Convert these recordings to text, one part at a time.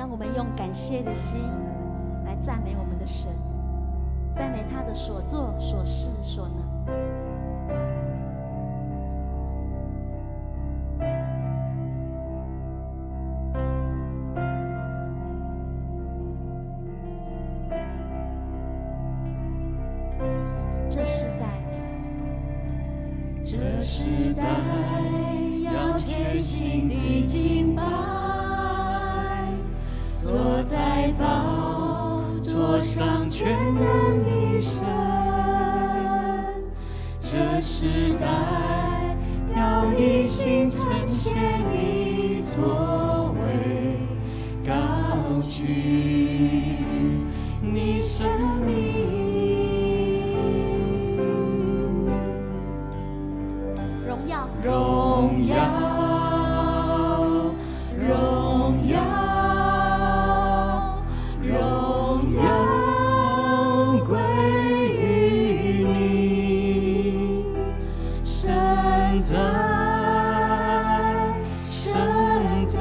让我们用感谢的心来赞美我们的神，赞美他的所作所事所能。这时代要全心的敬拜，坐在宝座上全能的神。这时代要一心呈现你作为，高举你生命。荣耀，荣耀，荣耀归于你，神在，神在，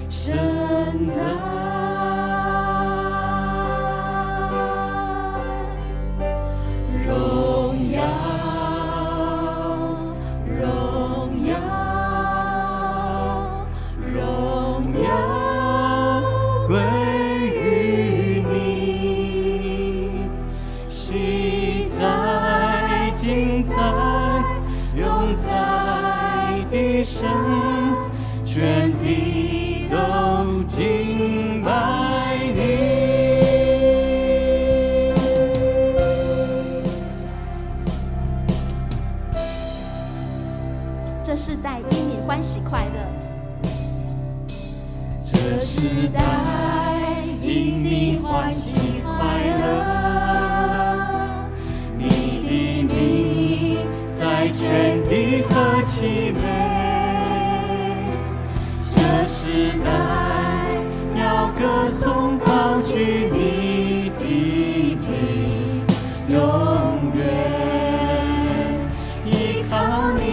神在。归于你，昔在，今在，永在的神，全地都敬拜你。这世代因你欢喜快乐。这时代因你欢喜快乐，你的名在全地何其美。这时代要歌颂高举你的名，永远依靠你。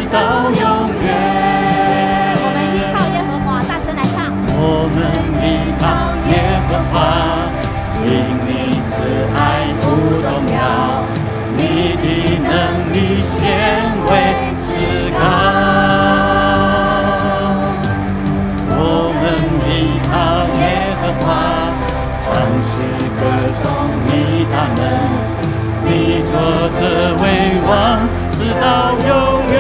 到永远，我们依靠耶和华，大声来唱。我们依靠耶和华，因你慈爱不动摇，你的能力显为至高。我们依靠耶和华，唱诗歌颂你大能，你坐着为王，直到永远。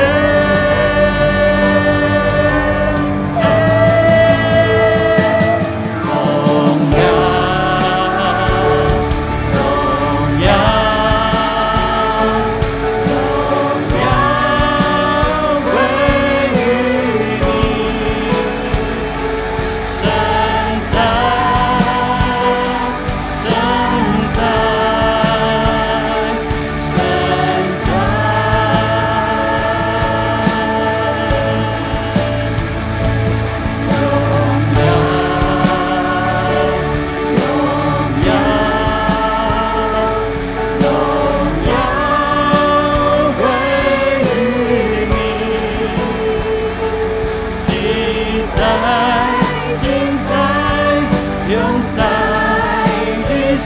神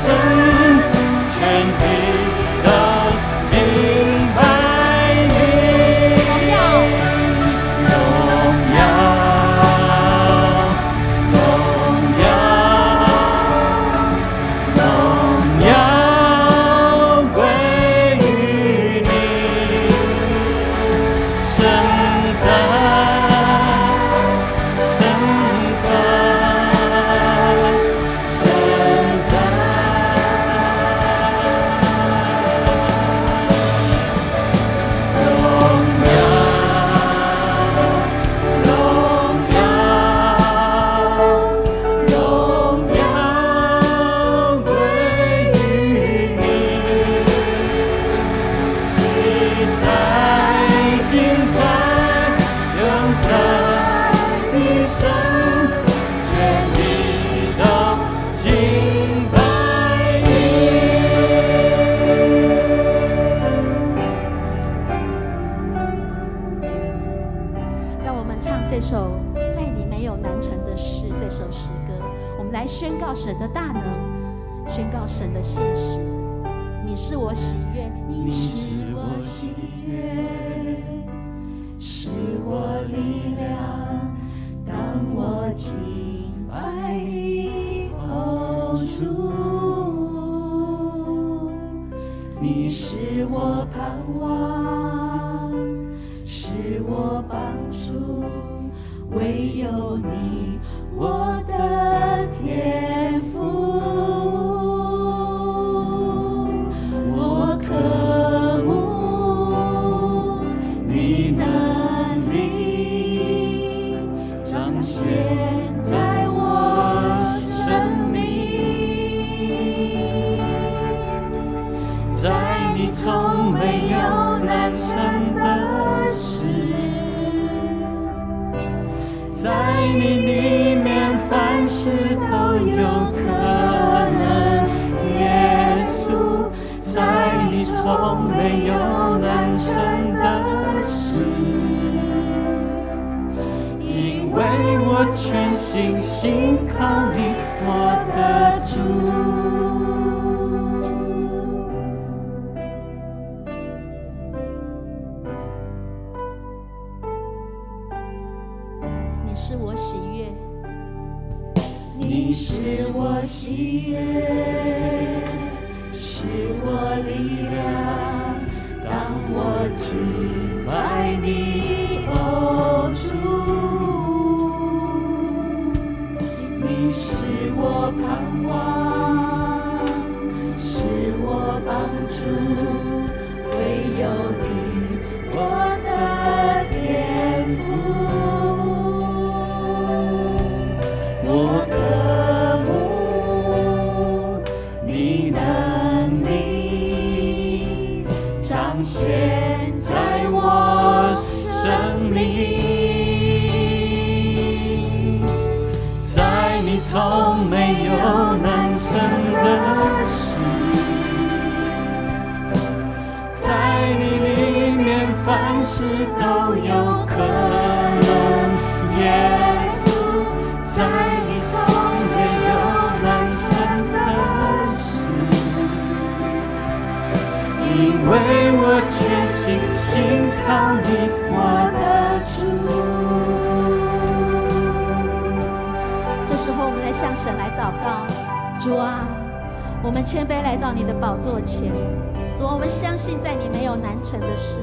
生，全地都敬拜你。荣耀，荣耀，荣耀归于你，圣哉，圣哉，圣哉。荣耀，荣耀，荣耀归于你，昔在，今在，永在你身，全地都敬拜你。让我们唱这首《在你没有难成的事》这首诗歌，我们来宣告神的大能，宣告神的信实。你是我喜悦，你是我喜悦，是我力量，当我敬拜你，哦主。你是我盼望，是我帮助，唯有你，我的天父。我渴慕你能力，彰显在我生命，在你从没有难成的事，在你里面凡事都有可能，耶稣，在你从没有难成的事，因为我全心信靠你，我的主。你是我喜悦，你是我喜悦，是我力量，当我敬拜你，哦主。你是我盼望，是我帮助，唯有你，我的天父。我渴慕你能力，彰显在我生命，在你从没有难成的事，在你里面凡事都有可能，耶稣，在你从没有难成的事，因为我全心信靠你，我的主。这时候我们来向神来祷告。主啊，我们谦卑来到你的宝座前。主啊，我们相信在你没有难成的事，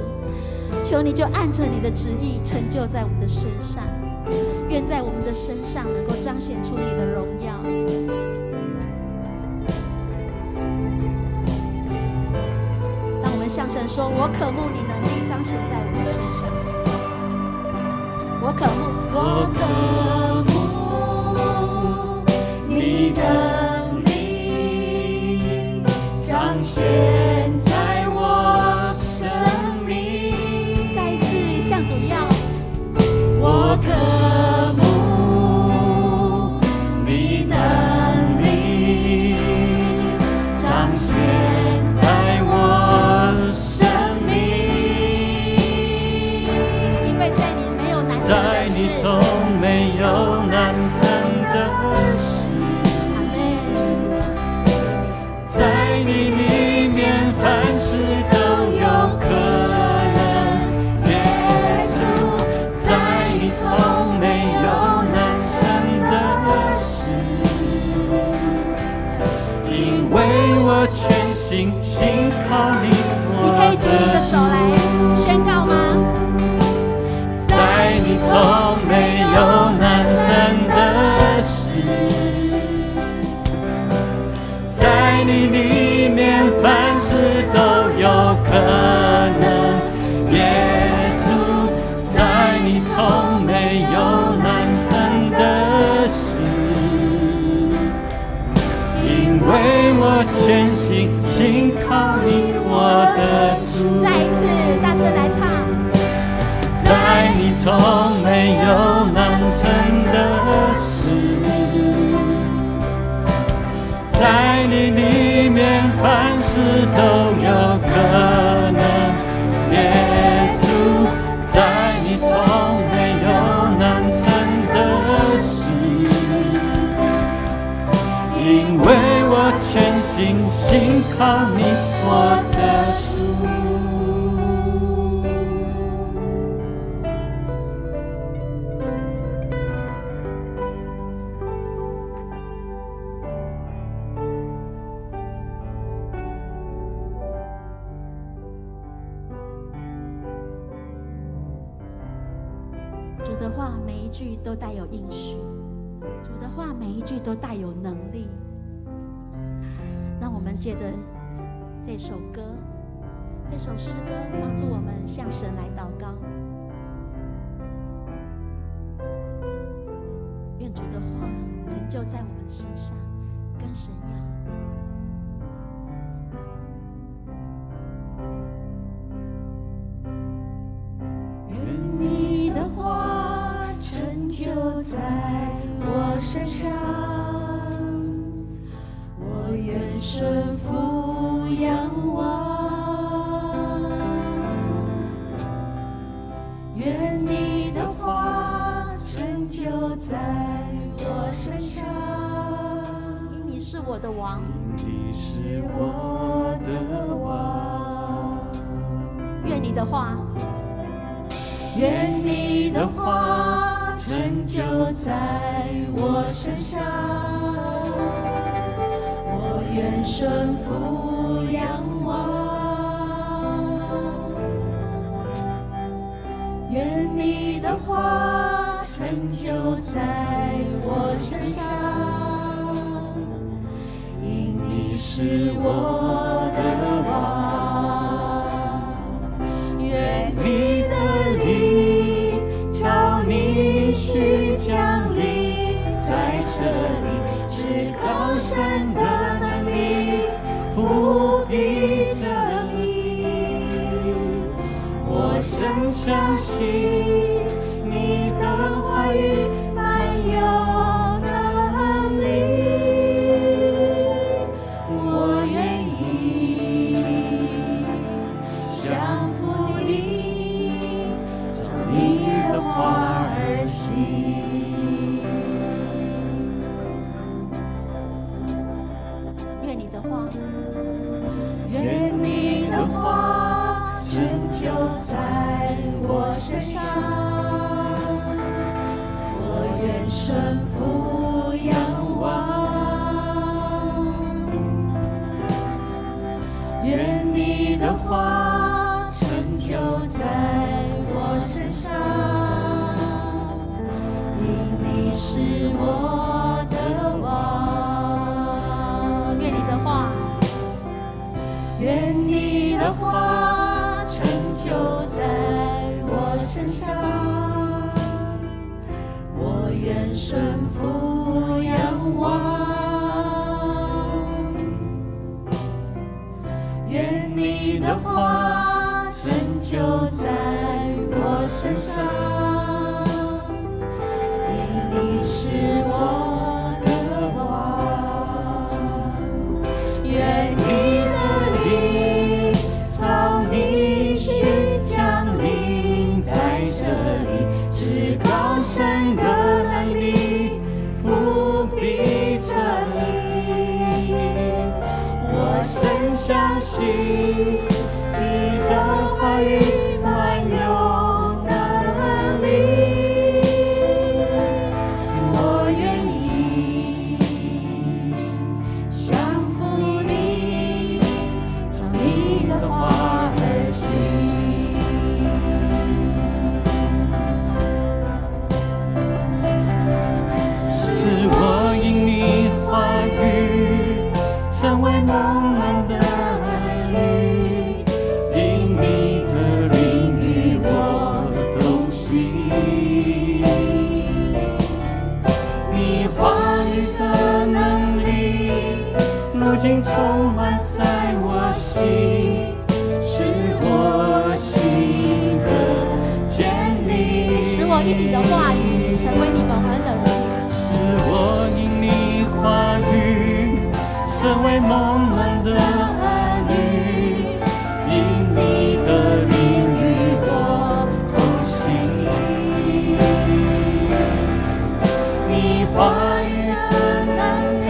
求你就按着你的旨意成就在我们的身上，愿在我们的身上能够彰显出你的荣耀。让我们向神说，我渴慕你能力彰显在我的身上，我渴慕，我渴慕你能力彰显在我生命。再一次向主要，我渴慕你能力彰显在我生命，因为在你没有难成的事。在你从没有难成的事，阿们。我全心信靠你。你可以举你的手来宣告吗？在你从没有难成的事，在你里面凡事都有可能。耶稣，在你从没有难成的事，因为我全心信靠你，我的主。再一次大声来唱。在你从没有难成的事，在你里面凡事都有可能。耶稣，在你从没有难成的事，因为我全心信靠你，我的主。主的话每一句都带有应许，主的话每一句都带有能力。让我们借着这首歌、这首诗歌，帮助我们向神来祷告。愿主的话成就在我们身上，跟神要。愿你的话成就在我身上，我愿顺服仰望。愿你的话成就在我身上，因你是我的王，你是我的王。愿你的话，愿你的话成就在我身上，我愿顺服仰望。愿你的话成就在我身上，因你是我的王。愿你的灵照你去降临在这里，至高神的能力覆庇着你。我深相信你的话语满有能力，我愿意降服你，照你的话而行。愿你的话，愿你的话成就在我身上，我愿顺服仰望。愿你的话成就在我身上，因你是我的王。愿你的话，愿你的话成就在我身上，我愿顺服仰望。愿你的话成就在我身上，因你是我的王。愿你的灵照你去降临在这里，至高神的能力覆庇着你。我深相信你的话语满有能力，我愿意降服你，成为梦们的儿女，因你的灵与我同行。你话语的能力，如今充满在我心，使我心的坚定。使我因你的话语成为你们恩的人，使我因你话语成为梦们的儿女，因你的灵与我同行。你话语的能力，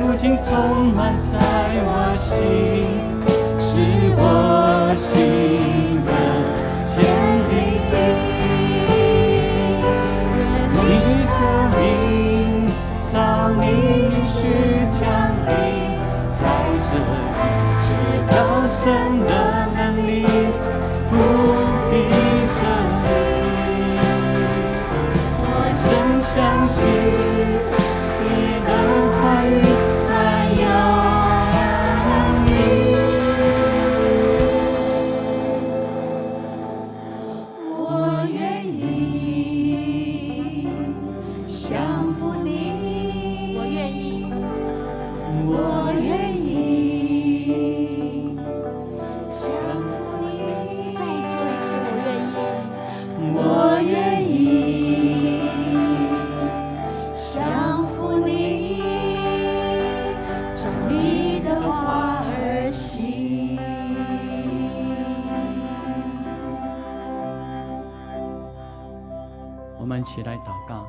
如今充满在我心，使我心的坚定。你的灵照你去降临在这里，这高深的能力不必这里。我真相信你的话语还有能力。我愿意降服你，我愿意，我愿意降服你，再说一次，我愿意，我愿意降服你，照你的话而行。我们起来祷告。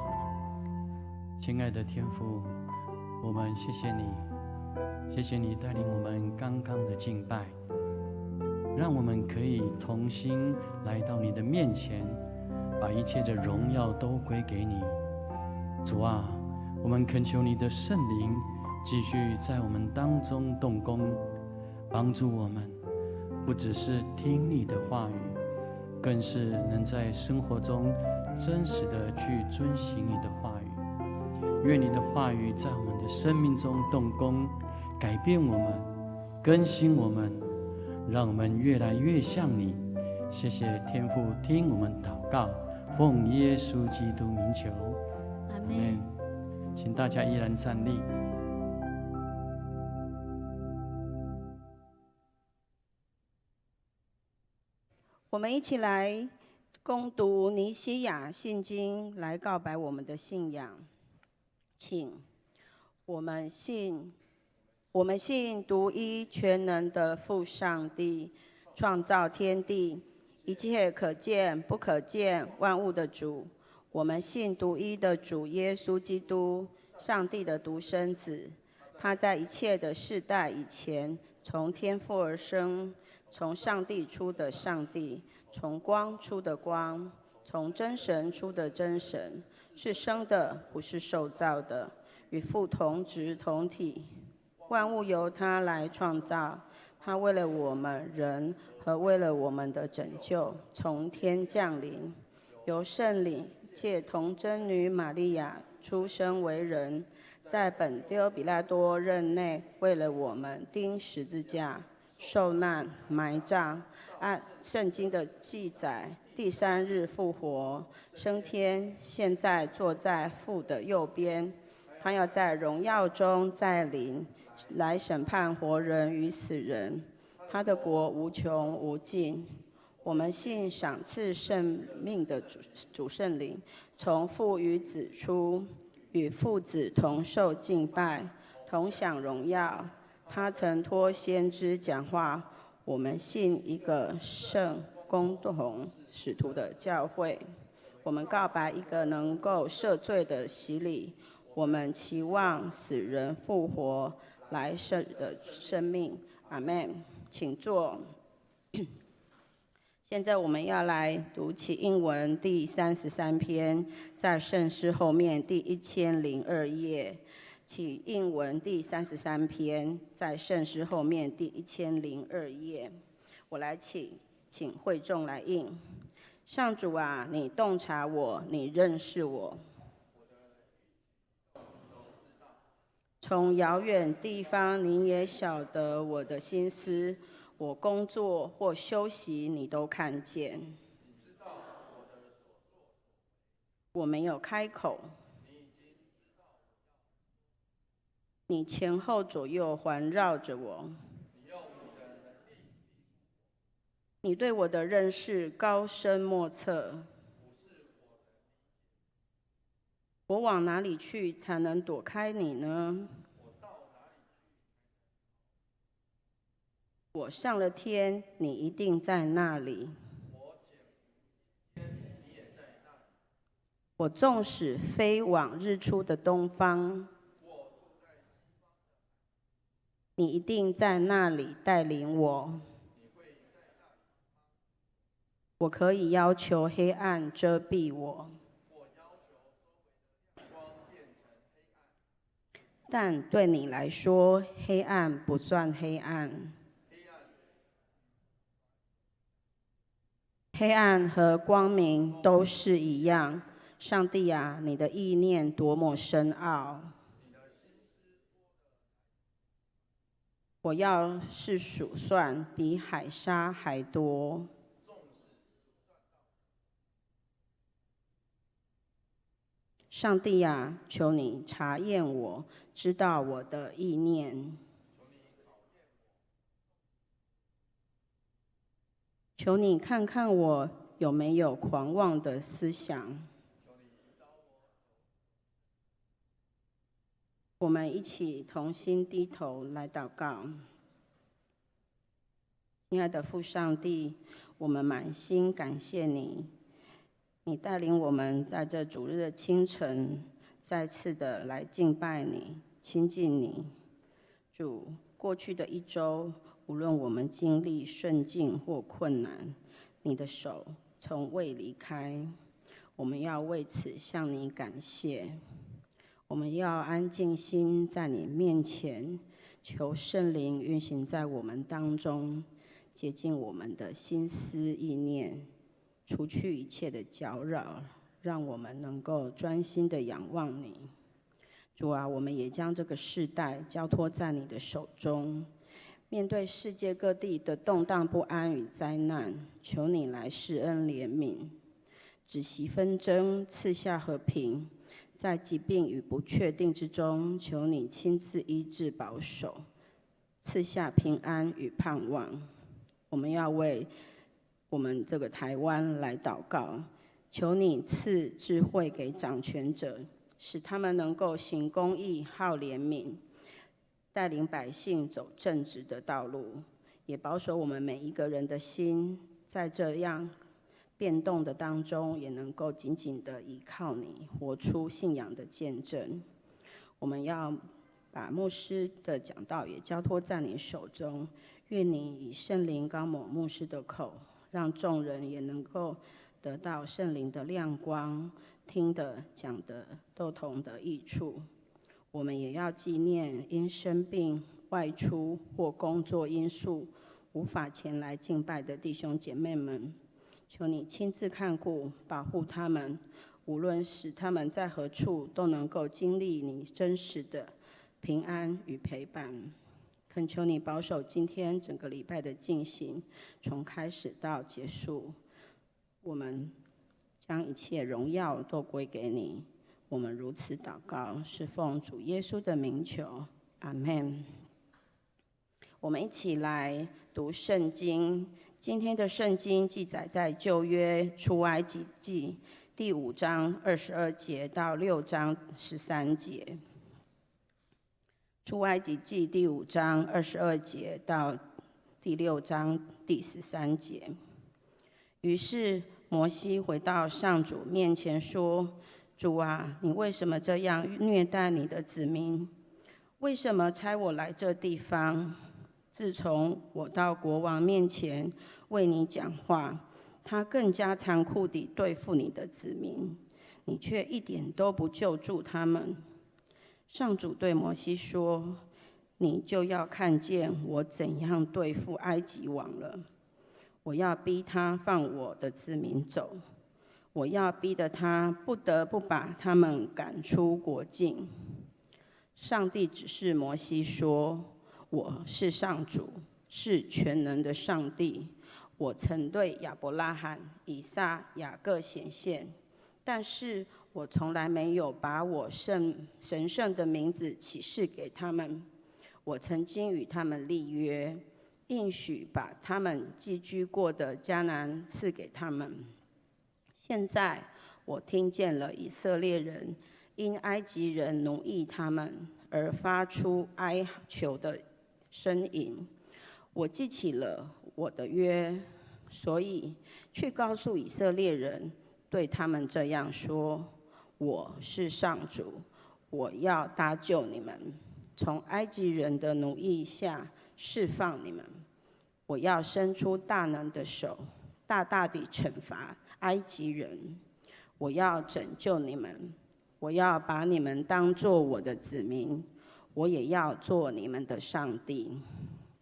亲爱的天父，我们谢谢你，谢谢你带领我们刚刚的敬拜，让我们可以同心来到你的面前，把一切的荣耀都归给你。主啊，我们恳求你的圣灵继续在我们当中动工，帮助我们不只是听你的话语，更是能在生活中真实的去遵行你的话语。愿你的话语在我们的生命中动工，改变我们，更新我们，让我们越来越像你。谢谢天父听我们祷告，奉耶稣基督名求，阿们。请大家依然站立。我们一起来攻读尼西亚信经，来告白我们的信仰。请我们信独一全能的父上帝，创造天地一切可见不可见万物的主。我们信独一的主耶稣基督，上帝的独生子。他在一切的世代以前，从天父而生，从上帝出的上帝，从光出的光，从真神出的真神，是生的，不是受造的，与父同质同体。万物由他来创造，他为了我们人和为了我们的拯救，从天降临，由圣灵借童贞女玛利亚出生为人，在本丢比拉多任内，为了我们钉十字架，受难埋葬，按圣经的记载，第3日复活，升天，现在坐在父的右边。他要在荣耀中再临，来审判活人与死人。他的国无穷无尽。我们信赏赐生命的主圣灵，从父与子出，与父子同受敬拜，同享荣耀。他曾托先知讲话。我们信一个圣公同使徒的教会。我们告白一个能够赦罪的洗礼。我们期望死人复活，来生的生命。阿们。请坐。现在我们要来读起英文第33篇，在圣诗后面第1002页。起英文第33篇，在圣诗后面第1002页。我来请会众来应。上主啊，你洞察我，你认识我。从遥远地方，你也晓得我的心思。我工作或休息，你都看见。我没有开口，你前后左右环绕着我。你对我的认识高深莫测。我往哪里去才能躲开你呢？我上了天，你一定在那里。我纵使飞往日出的东方，你一定在那里带领我。我可以要求黑暗遮蔽我，但对你来说，黑暗不算黑暗。黑暗和光明都是一样。上帝啊，你的意念多么深奥！我要是数算，比海沙还多。上帝啊，求你查验我，知道我的意念。求你看看我有没有狂妄的思想。我们一起同心低头来祷告。亲爱的父上帝，我们满心感谢你，你带领我们在这主日的清晨，再次的来敬拜你、亲近你。主，过去的一周，无论我们经历顺境或困难，你的手从未离开。我们要为此向你感谢。我们要安静心在你面前，求圣灵运行在我们当中，洁净我们的心思意念，除去一切的搅扰，让我们能够专心的仰望你。主啊，我们也将这个世代交托在你的手中。面对世界各地的动荡不安与灾难，求你来施恩怜悯，止息纷争，赐下和平。在疾病与不确定之中，求你亲自医治保守，赐下平安与盼望。我们要为我们这个台湾来祷告，求你赐智慧给掌权者，使他们能够行公义、好怜悯，带领百姓走正直的道路，也保守我们每一个人的心，在这样变动的当中，也能够紧紧的依靠你，活出信仰的见证。我们要把牧师的讲道也交托在你手中，愿你以圣灵高抹牧师的口，让众人也能够得到圣灵的亮光，听的讲的都同得益处。我们也要纪念因生病、外出或工作因素无法前来敬拜的弟兄姐妹们，求你亲自看顾、保护他们，无论使他们在何处，都能够经历你真实的平安与陪伴。恳求你保守今天整个礼拜的进行，从开始到结束，我们将一切荣耀都归给你。我们如此祷告，是奉主耶稣的名求，阿们。我们一起来读圣经。今天的圣经记载在旧约出埃及记第5章22节到6章13节。出埃及记第5章22节到第6章第13节。于是摩西回到上主面前说：“主啊，你为什么这样虐待你的子民？为什么差我来这地方？自从我到国王面前为你讲话，他更加残酷地对付你的子民，你却一点都不救助他们。”上主对摩西说：“你就要看见我怎样对付埃及王了。我要逼他放我的子民走，我要逼得他不得不把他们赶出国境。”上帝指示摩西说：“我是上主，是全能的上帝。我曾对亚伯拉罕、以撒、雅各显现，但是我从来没有把我神圣的名字启示给他们。我曾经与他们立约，应许把他们寄居过的迦南赐给他们。现在我听见了以色列人因埃及人奴役他们而发出哀求的呻吟。我记起了我的约，所以去告诉以色列人，对他们这样说：我是上主，我要搭救你们，从埃及人的奴役下释放你们。我要伸出大能的手，大大地惩罚埃及人。我要拯救你们，我要把你们当作我的子民，我也要做你们的上帝。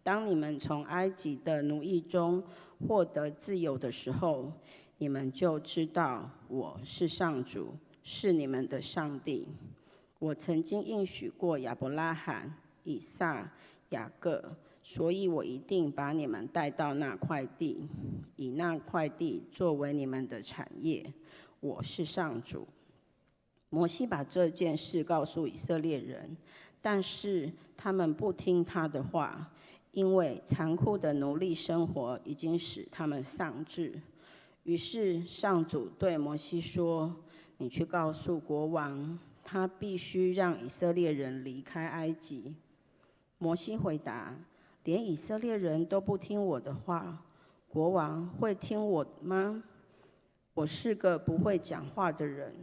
当你们从埃及的奴役中获得自由的时候，你们就知道我是上主，是你们的上帝。我曾经应许过亚伯拉罕、以撒、雅各，所以我一定把你们带到那块地，以那块地作为你们的产业。我是上主。摩西把这件事告诉以色列人，但是他们不听他的话，因为残酷的奴隶生活已经使他们丧志。于是上主对摩西说：“你去告诉国王，他必须让以色列人离开埃及。”摩西回答：“连以色列人都不听我的话，国王会听我吗？我是个不会讲话的人。”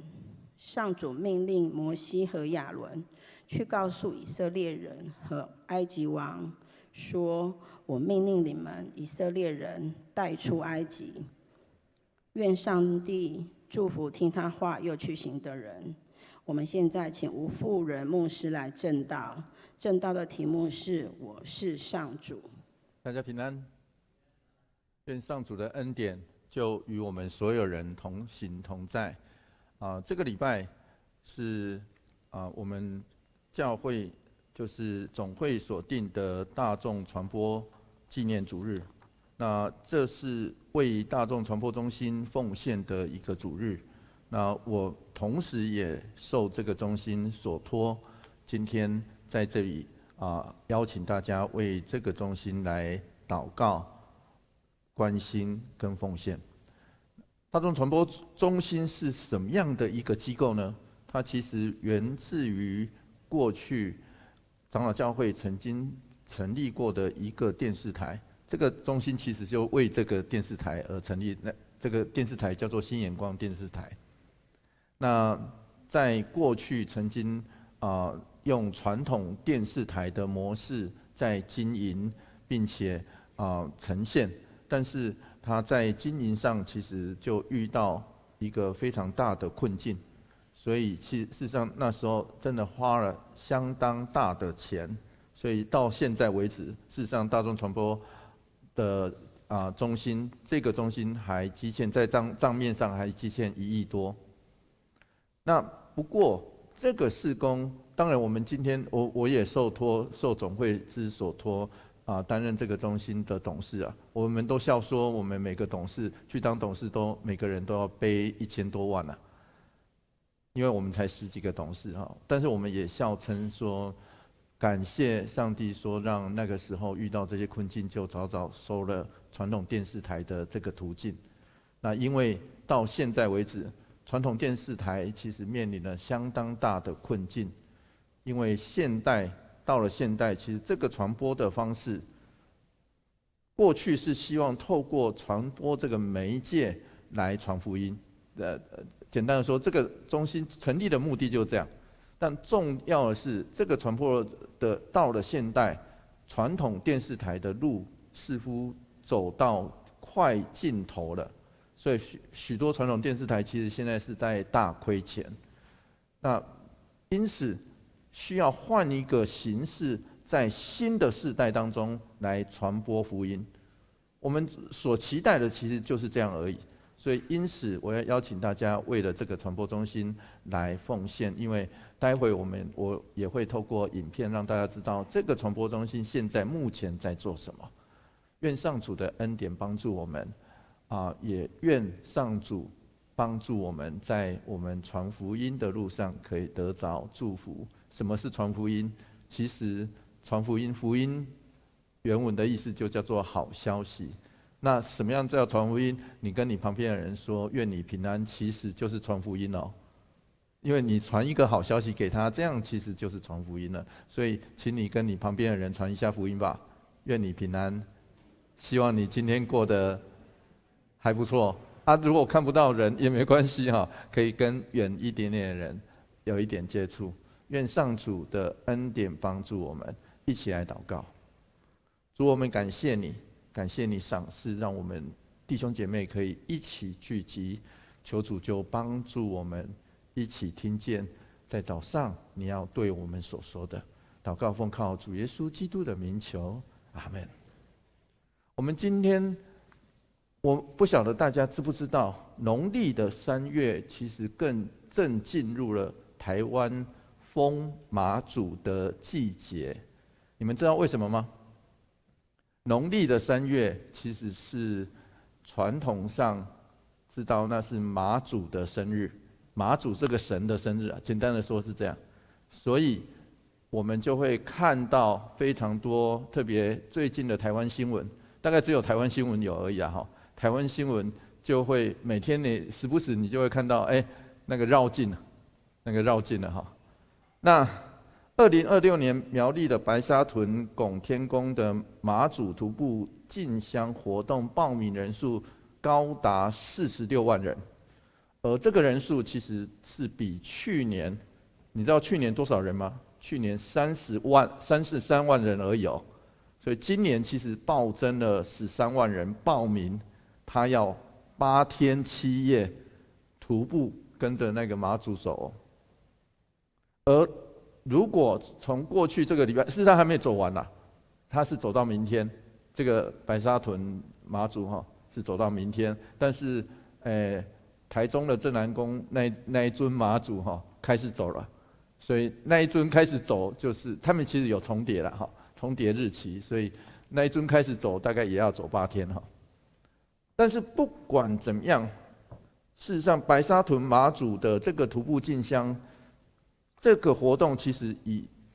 上主命令摩西和亚伦去告诉以色列人和埃及王说：“我命令你们以色列人带出埃及。”愿上帝祝福听他话又去行的人。我们现在请吴妇人牧师来证道，证道的题目是“我是上主”。大家平安，愿上主的恩典就与我们所有人同行同在。这个礼拜是我们教会就是总会所定的大众传播纪念主日。那这是为大众传播中心奉献的一个主日。那我同时也受这个中心所托，今天在这里邀请大家为这个中心来祷告、关心跟奉献。大众传播中心是什么样的一个机构呢？它其实源自于过去长老教会曾经成立过的一个电视台。这个中心其实就为这个电视台而成立。那这个电视台叫做新眼光电视台。那在过去曾经用传统电视台的模式在经营，并且呈现，但是他在经营上其实就遇到一个非常大的困境，所以事实上那时候真的花了相当大的钱，所以到现在为止，事实上大众传播的中心，这个中心还积欠在账面上还积欠1亿多。那不过这个事工，当然我们今天我也受总会之所托。担任这个中心的董事啊，我们都笑说，我们每个董事去当董事每个人都要背1000多万啊，因为我们才10几个董事哈。但是我们也笑称说，感谢上帝说让那个时候遇到这些困境，就早早收了传统电视台的这个途径。那因为到现在为止，传统电视台其实面临了相当大的困境，因为到了现代，其实这个传播的方式，过去是希望透过传播这个媒介来传福音。简单的说，这个中心成立的目的就是这样。但重要的是，这个传播的到了现代，传统电视台的路似乎走到快尽头了，所以许多传统电视台其实现在是在大亏钱。那因此，需要换一个形式，在新的世代当中来传播福音。我们所期待的其实就是这样而已。所以因此我要邀请大家为了这个传播中心来奉献，因为待会我也会透过影片让大家知道这个传播中心现在目前在做什么。愿上主的恩典帮助我们，也愿上主帮助我们在我们传福音的路上可以得着祝福。什么是传福音？其实传福音，福音原文的意思就叫做好消息。那什么样叫传福音？你跟你旁边的人说愿你平安，其实就是传福音哦。因为你传一个好消息给他，这样其实就是传福音了。所以请你跟你旁边的人传一下福音吧，愿你平安。希望你今天过得还不错如果看不到人也没关系可以跟远一点点的人有一点接触。愿上主的恩典帮助我们，一起来祷告。主，我们感谢你，感谢你赏赐，让我们弟兄姐妹可以一起聚集。求主就帮助我们一起听见，在早上你要对我们所说的。祷告奉靠主耶稣基督的名求，阿们。我们今天，我不晓得大家知不知道，农历的3月其实正进入了台湾风马祖的季节。你们知道为什么吗？农历的3月其实是传统上知道那是马祖的生日，马祖这个神的生日简单的说是这样。所以我们就会看到非常多，特别最近的台湾新闻。大概只有台湾新闻有而已台湾新闻就会每天你时不时你就会看到，那个绕境了那2026年苗栗的白沙屯拱天宫的马祖徒步进香活动报名人数高达46万人，而这个人数其实是比去年，你知道去年多少人吗？去年33万人而已所以今年其实暴增了13万人报名，他要8天7夜徒步跟着那个马祖走而如果从过去这个礼拜，事实上还没走完啦，他是走到明天。这个白沙屯马祖是走到明天，但是台中的镇南宫那一尊马祖开始走了，所以那一尊开始走就是他们其实有重叠了重叠日期，所以那一尊开始走大概也要走8天但是不管怎么样，事实上白沙屯马祖的这个徒步进香这个活动，其实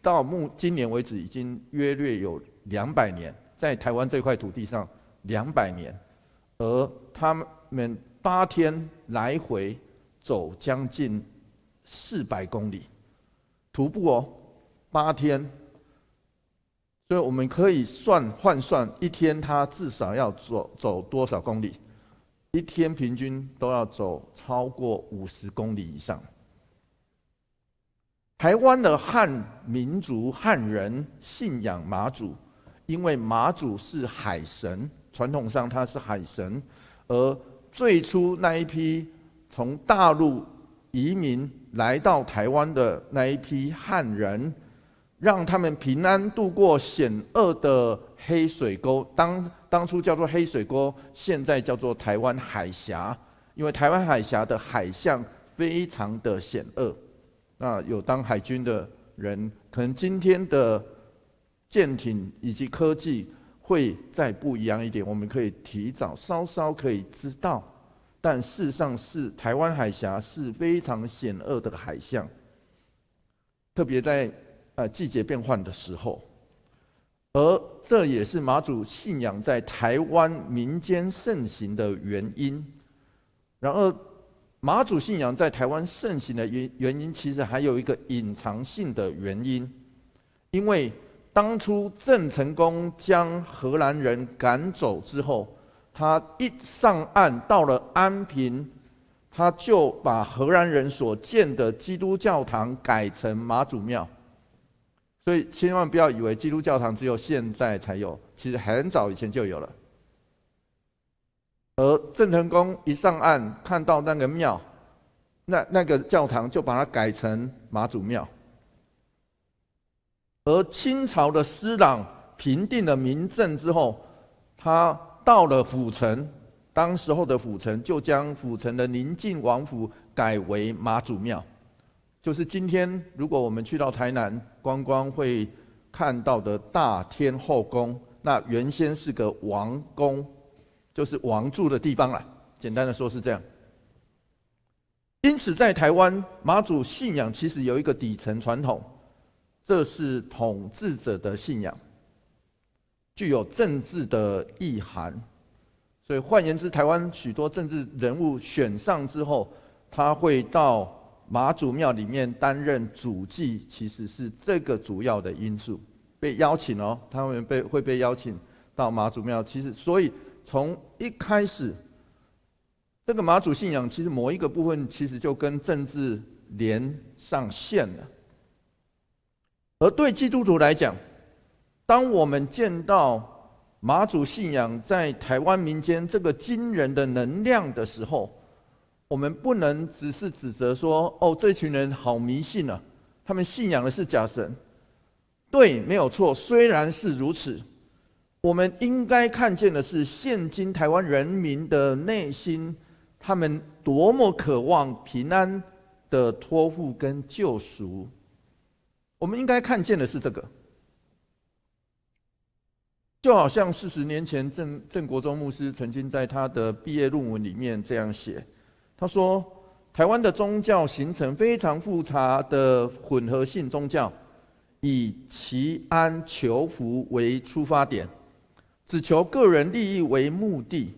到今年为止已经约略有200年，在台湾这块土地上200年，而他们8天来回走将近400公里，徒步8天。所以我们可以换算一天他至少要走多少公里？一天平均都要走超过50公里以上。台湾的汉民族汉人信仰马祖，因为马祖是海神，传统上他是海神，而最初那一批从大陆移民来到台湾的那一批汉人，让他们平安度过险恶的黑水沟，当初叫做黑水沟，现在叫做台湾海峡，因为台湾海峡的海象非常的险恶。那有当海军的人，可能今天的舰艇以及科技会再不一样一点，我们可以提早稍稍可以知道，但事实上是台湾海峡是非常险恶的海象，特别在季节变换的时候，而这也是马祖信仰在台湾民间盛行的原因。然而马祖信仰在台湾盛行的原因，其实还有一个隐藏性的原因，因为当初郑成功将荷兰人赶走之后，他一上岸到了安平，他就把荷兰人所建的基督教堂改成马祖庙。所以千万不要以为基督教堂只有现在才有，其实很早以前就有了。而郑成功一上岸看到那个庙，那个教堂就把它改成马祖庙。而清朝的施琅平定了民政之后，他到了府城，当时候的府城就将府城的宁靖王府改为妈祖庙，就是今天如果我们去到台南观光会看到的大天后宫，那原先是个王宫，就是王住的地方啦。简单的说是这样。因此，在台湾妈祖信仰其实有一个底层传统，这是统治者的信仰，具有政治的意涵。所以换言之，台湾许多政治人物选上之后，他会到妈祖庙里面担任主祭，其实是这个主要的因素。被邀请哦，他们会被邀请到妈祖庙。其实，所以从一开始，这个妈祖信仰其实某一个部分其实就跟政治连上线了。而对基督徒来讲，当我们见到妈祖信仰在台湾民间这个惊人的能量的时候，我们不能只是指责说：“哦，这群人好迷信啊，他们信仰的是假神。”对，没有错。虽然是如此，我们应该看见的是，现今台湾人民的内心，他们多么渴望平安的托付跟救赎。我们应该看见的是这个。就好像40年前郑国忠牧师曾经在他的毕业论文里面这样写，他说：“台湾的宗教形成非常复杂的混合性宗教，以祈安求福为出发点，只求个人利益为目的。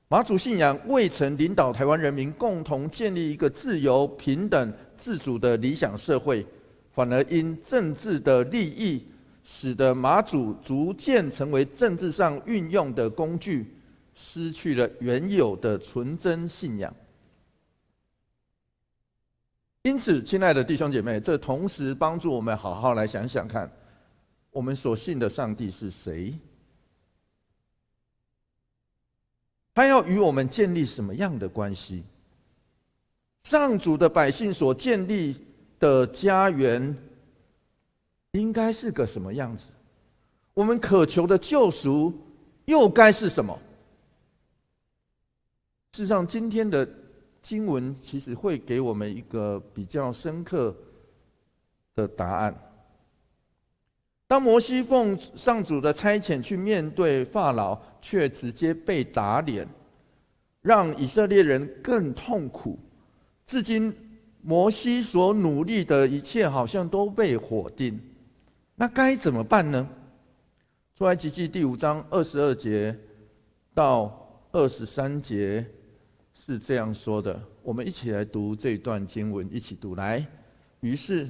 妈祖信仰未曾领导台湾人民共同建立一个自由、平等、自主的理想社会，反而因政治的利益，使得妈祖逐渐成为政治上运用的工具，失去了原有的纯真信仰。”因此，亲爱的弟兄姐妹，这同时帮助我们好好来想想看，我们所信的上帝是谁？他要与我们建立什么样的关系？上主的百姓所建立的家园应该是个什么样子？我们渴求的救赎又该是什么？事实上，今天的经文其实会给我们一个比较深刻的答案。当摩西奉上主的差遣去面对法老，却直接被打脸，让以色列人更痛苦。至今，摩西所努力的一切好像都被否定。那该怎么办呢？出埃及记第5章22节到23节是这样说的，我们一起来读这一段经文，一起读来。于是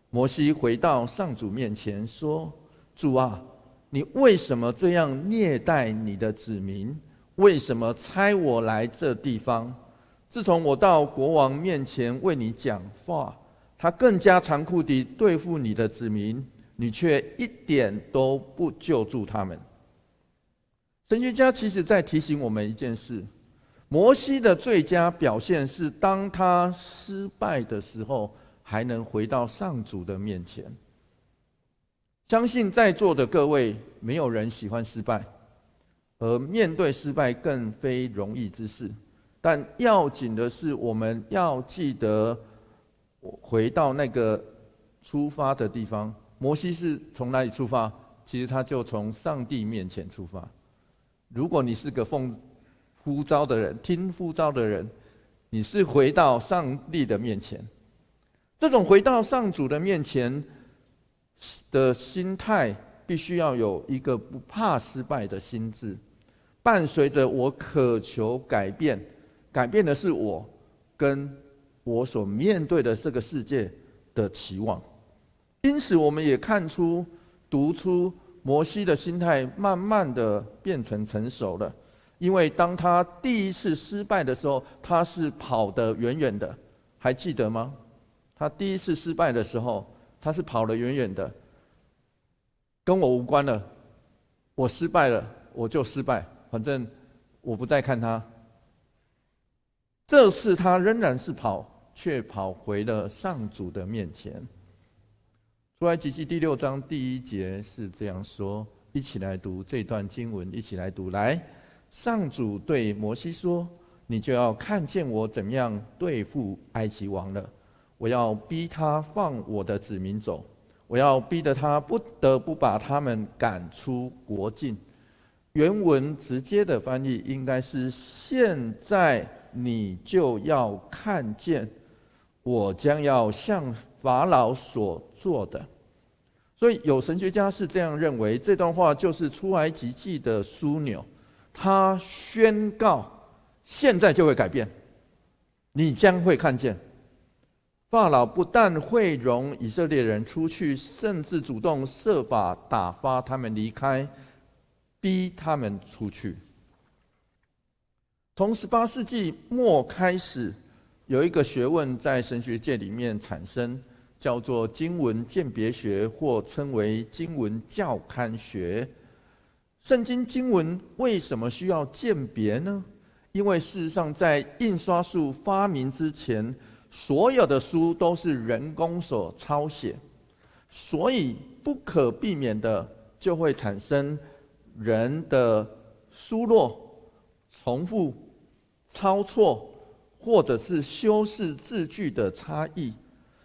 摩西回到上主面前说：“主啊，你为什么这样虐待你的子民？为什么差我来这地方？自从我到国王面前为你讲话，他更加残酷地对付你的子民，你却一点都不救助他们。”神学家其实在提醒我们一件事：摩西的最佳表现是，当他失败的时候，还能回到上主的面前。相信在座的各位，没有人喜欢失败，而面对失败更非容易之事。但要紧的是，我们要记得回到那个出发的地方。摩西是从哪里出发？其实他就从上帝面前出发。如果你是个奉呼召的人，听呼召的人，你是回到上帝的面前。这种回到上主的面前的心态，必须要有一个不怕失败的心智，伴随着我渴求改变，改变的是我跟我所面对的这个世界的期望。因此，我们也读出摩西的心态慢慢的变成成熟了。因为当他第一次失败的时候，他是跑得远远的，还记得吗？他第一次失败的时候，他是跑得远远的，跟我无关了，我失败了，我就失败，反正我不再看他。这次他仍然是跑，却跑回了上主的面前。出埃及记第6章第1节是这样说，一起来读这段经文，一起来读来。上主对摩西说：“你就要看见我怎么样对付埃及王了。我要逼他放我的子民走，我要逼得他不得不把他们赶出国境。”原文直接的翻译应该是：“现在你就要看见，我将要向法老所做的。”所以有神学家是这样认为，这段话就是出埃及记的枢纽，他宣告现在就会改变，你将会看见。法老不但会容以色列人出去，甚至主动设法打发他们离开，逼他们出去。从18世纪末开始，有一个学问在神学界里面产生，叫做经文鉴别学，或称为经文校勘学。圣经经文为什么需要鉴别呢？因为事实上，在印刷术发明之前，所有的书都是人工所抄写，所以不可避免的就会产生人的疏漏、重复、抄错，或者是修饰字句的差异。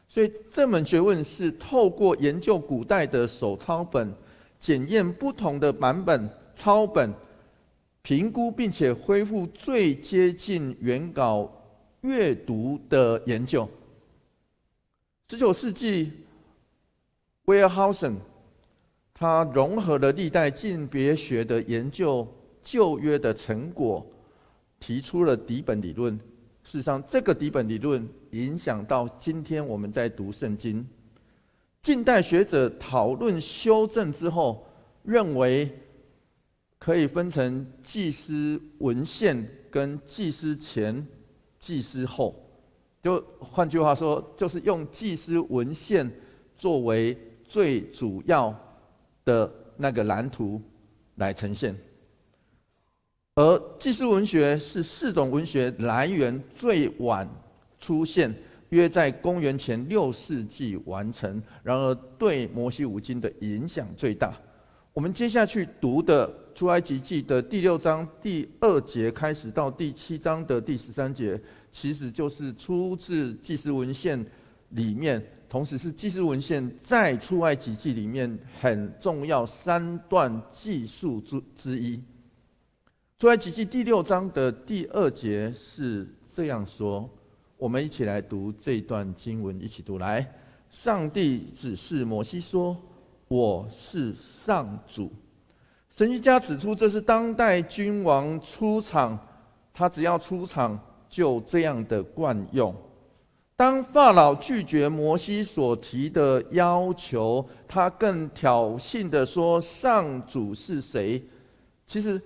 所以这门学问是透过研究古代的手抄本，检验不同的版本、抄本，评估并且恢复最接近原稿阅读的研究。19世纪威尔豪森他融合了历代鉴别学的研究旧约的成果，提出了底本理论。事实上，这个底本理论影响到今天我们在读圣经。近代学者讨论修正之后，认为可以分成祭司文献跟祭司前、祭司后。就换句话说，就是用祭司文献作为最主要的那个蓝图来呈现。而祭司文学是4种文学来源最晚出现，约在公元前6世纪完成，然而对摩西五经的影响最大。我们接下去读的出埃及记的第6章第2节开始到第7章的第13节，其实就是出自祭司文献里面，同时是祭司文献在出埃及记里面很重要3段记述之一。出埃及记第6章的第2节是这样说，我们一起来读这一段经文，一起读来。上帝指示摩西说：“我是上主。”神学家指出，这是当代君王出场，他只要出场就这样的惯用。当法老拒绝摩西所提的要求，他更挑衅的说：“上主是谁？”其实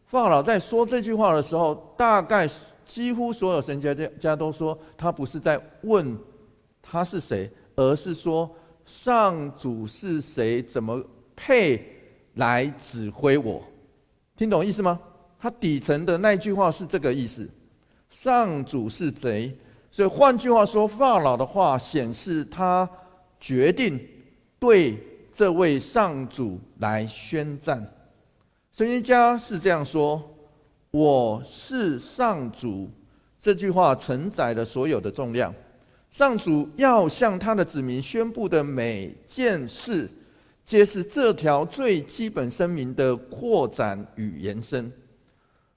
法老在说这句话的时候，大概几乎所有神学家都说，他不是在问他是谁，而是说上主是谁，怎么配来指挥我？听懂意思吗？他底层的那句话是这个意思：上主是谁？所以换句话说，法老的话显示他决定对这位上主来宣战。神学家是这样说：“我是上主。”这句话承载了所有的重量。上主要向他的子民宣布的每件事，皆是这条最基本声明的扩展与延伸。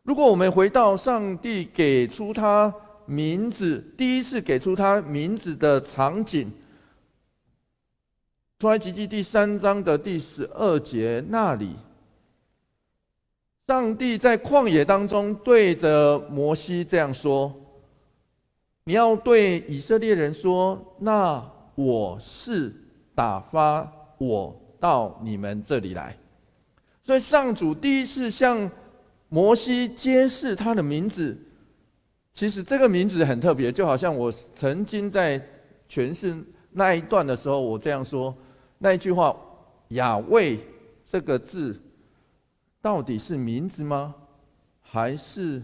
如果我们回到上帝给出他名字，第一次给出他名字的场景，出埃及记第3章的第12节那里，上帝在旷野当中对着摩西这样说：“你要对以色列人说，那我是打发我到你们这里来。”所以上主第一次向摩西揭示他的名字。其实这个名字很特别，就好像我曾经在诠释那一段的时候，我这样说，那一句话雅卫这个字到底是名字吗？还是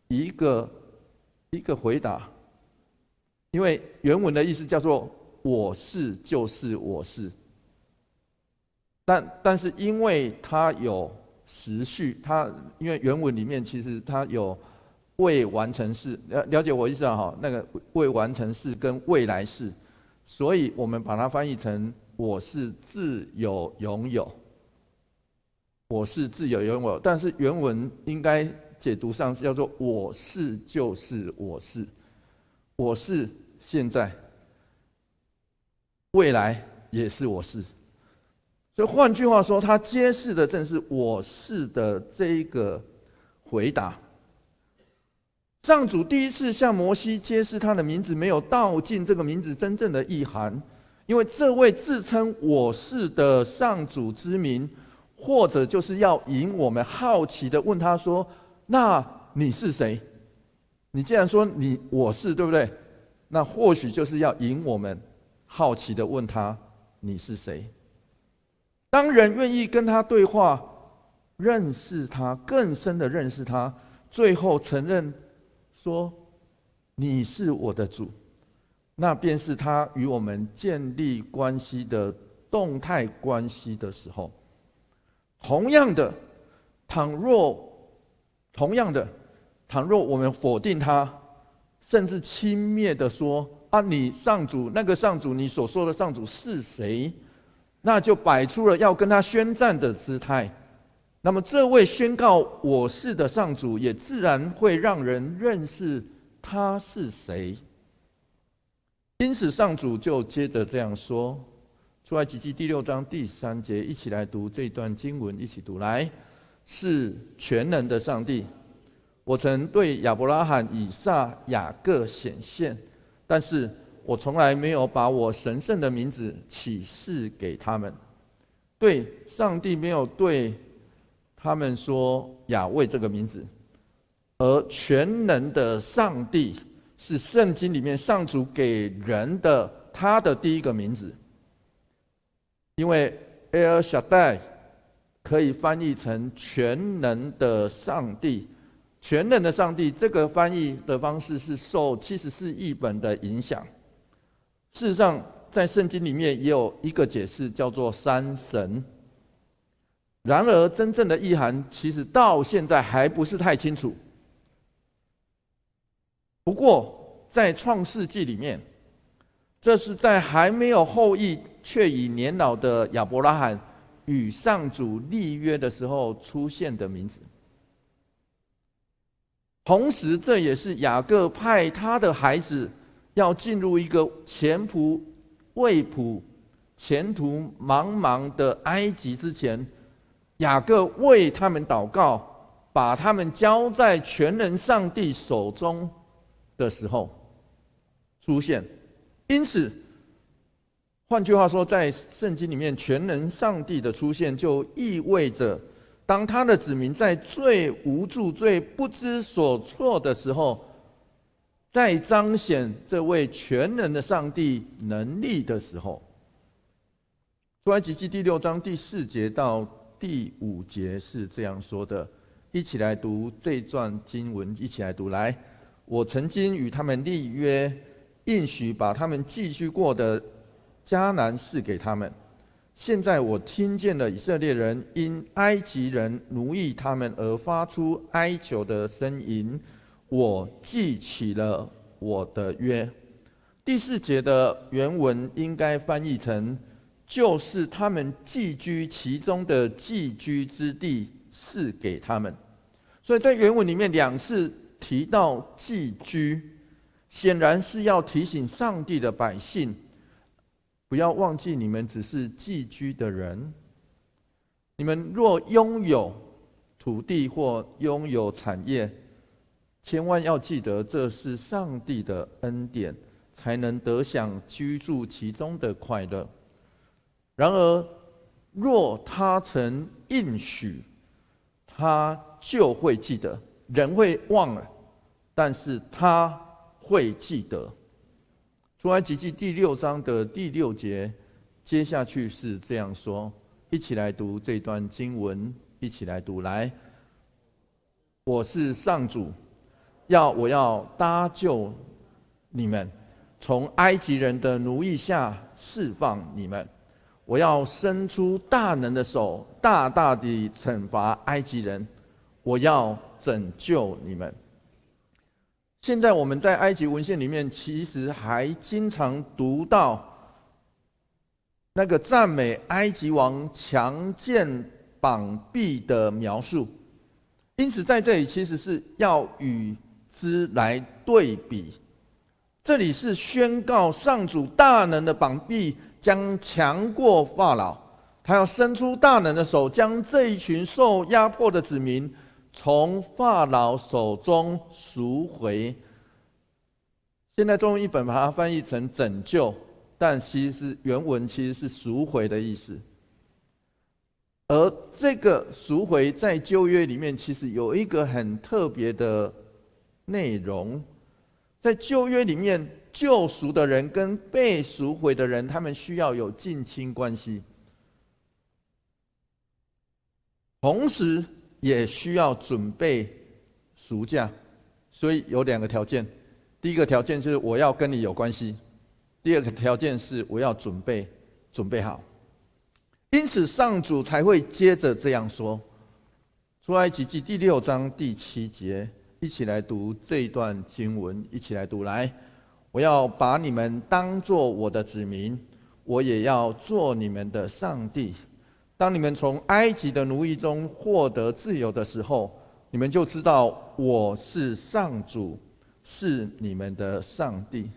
一个回答？因为原文的意思叫做我是就是我是，但是因为它有时序，它因为原文里面其实它有未完成式，了解我意思啊？哈，那个未完成式跟未来式，所以我们把它翻译成我是自有拥有，我是自有拥有，但是原文应该解读上是叫做我是就是我是，我是现在，未来也是我是。所以换句话说，他揭示的正是我是的这一个回答。上主第一次向摩西揭示他的名字，没有道尽这个名字真正的意涵，因为这位自称我是的上主之名，或者就是要引我们好奇的问他说：“那你是谁？你既然说我是，对不对？那或许就是要引我们好奇的问他：你是谁？”当人愿意跟他对话，认识他，更深的认识他，最后承认说你是我的主，那便是他与我们建立关系的动态关系的时候。同样的，倘若我们否定他，甚至轻蔑的说啊，你上主那个上主，你所说的上主是谁？那就摆出了要跟他宣战的姿态。那么这位宣告我是的上主，也自然会让人认识他是谁。因此上主就接着这样说，出埃及记第6章第3节，一起来读这段经文，一起读来。是全能的上帝，我曾对亚伯拉罕、以撒、雅各显现，但是我从来没有把我神圣的名字启示给他们。对，上帝没有对他们说雅卫这个名字，而全能的上帝是圣经里面上主给人的他的第一个名字。因为 El Shaddai 可以翻译成全能的上帝，全能的上帝这个翻译的方式是受74译本的影响。事实上，在圣经里面也有一个解释，叫做三神。然而，真正的意涵其实到现在还不是太清楚。不过，在创世纪里面，这是在还没有后裔却已年老的亚伯拉罕与上主立约的时候出现的名字。同时，这也是雅各派他的孩子要进入一个前途未卜、前途茫茫的埃及之前，雅各为他们祷告，把他们交在全能上帝手中的时候出现。因此，换句话说，在圣经里面，全能上帝的出现就意味着，当他的子民在最无助、最不知所措的时候，在彰显这位全能的上帝能力的时候。出埃及记第6章第4节到第5节是这样说的，一起来读这段经文，一起来读来。我曾经与他们立约，应许把他们寄居过的迦南赐给他们。现在我听见了以色列人因埃及人奴役他们而发出哀求的呻吟，我记起了我的约。第4节的原文应该翻译成，就是他们寄居其中的寄居之地是给他们。所以在原文里面2次提到寄居，显然是要提醒上帝的百姓，不要忘记你们只是寄居的人。你们若拥有土地或拥有产业，千万要记得这是上帝的恩典，才能得享居住其中的快乐。然而，若他曾应许，他就会记得。人会忘了，但是他会记得。出埃及记第6章的第6节，接下去是这样说，一起来读这段经文，一起来读来。我是上主，我要搭救你们，从埃及人的奴役下释放你们。我要伸出大能的手，大大地惩罚埃及人，我要拯救你们。现在我们在埃及文献里面，其实还经常读到那个赞美埃及王强健膀臂的描述，因此在这里其实是要与之来对比。这里是宣告上主大能的膀臂将强过法老，他要伸出大能的手，将这一群受压迫的子民从法老手中赎回。现在中文译本把它翻译成拯救，但其实是原文其实是赎回的意思。而这个赎回在旧约里面其实有一个很特别的内容，在旧约里面，救赎的人跟被赎回的人，他们需要有近亲关系，同时也需要准备赎价，所以有2个条件。第一个条件是我要跟你有关系，第二个条件是我要准备好。因此上主才会接着这样说，出埃及记第6章第7节，一起来读这一段经文，一起来读来。我要把你们当作我的子民，我也要做你们的上帝。当你们从埃及的奴役中获得自由的时候，你们就知道我是上主，是你们的上帝。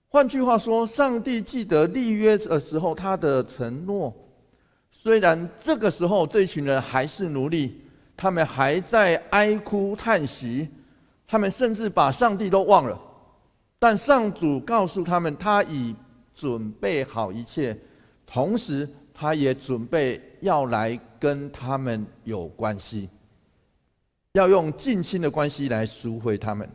换句话说，上帝记得立约的时候他的承诺，虽然这个时候这一群人还是奴隶，他们还在哀哭叹息，他们甚至把上帝都忘了，但上主告诉他们，他已准备好一切，同时他也准备要来跟他们有关系，要用近亲的关系来赎回他们。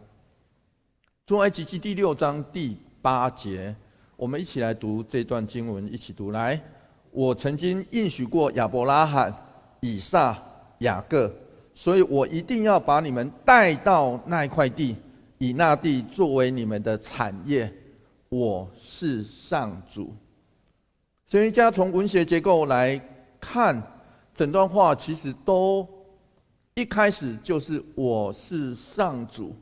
出埃及记第6章第8节，我们一起来读这段经文，一起读来。我曾经应许过亚伯拉罕、以撒、雅各，所以我一定要把你们带到那一块地，以那地作为你们的产业。我是上主。神学家从文学结构来看，整段话其实都一开始就是我是上主，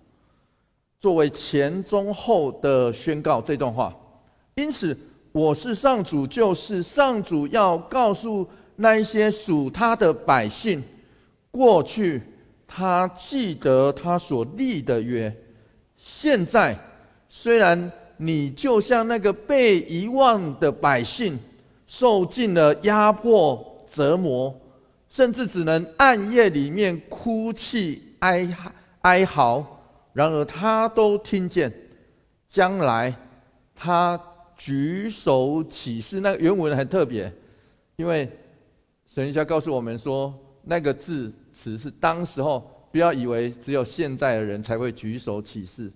作为前中后的宣告这段话。因此我是上主，就是上主要告诉那一些属他的百姓，过去他记得他所立的约，现在虽然你就像那个被遗忘的百姓，受尽了压迫折磨，甚至只能暗夜里面哭泣哀嚎，然而他都听见，将来他举手起誓。那个原文很特别，因为神学家告诉我们说，那个字词是当时候，不要以为只有现在的人才会举手起誓，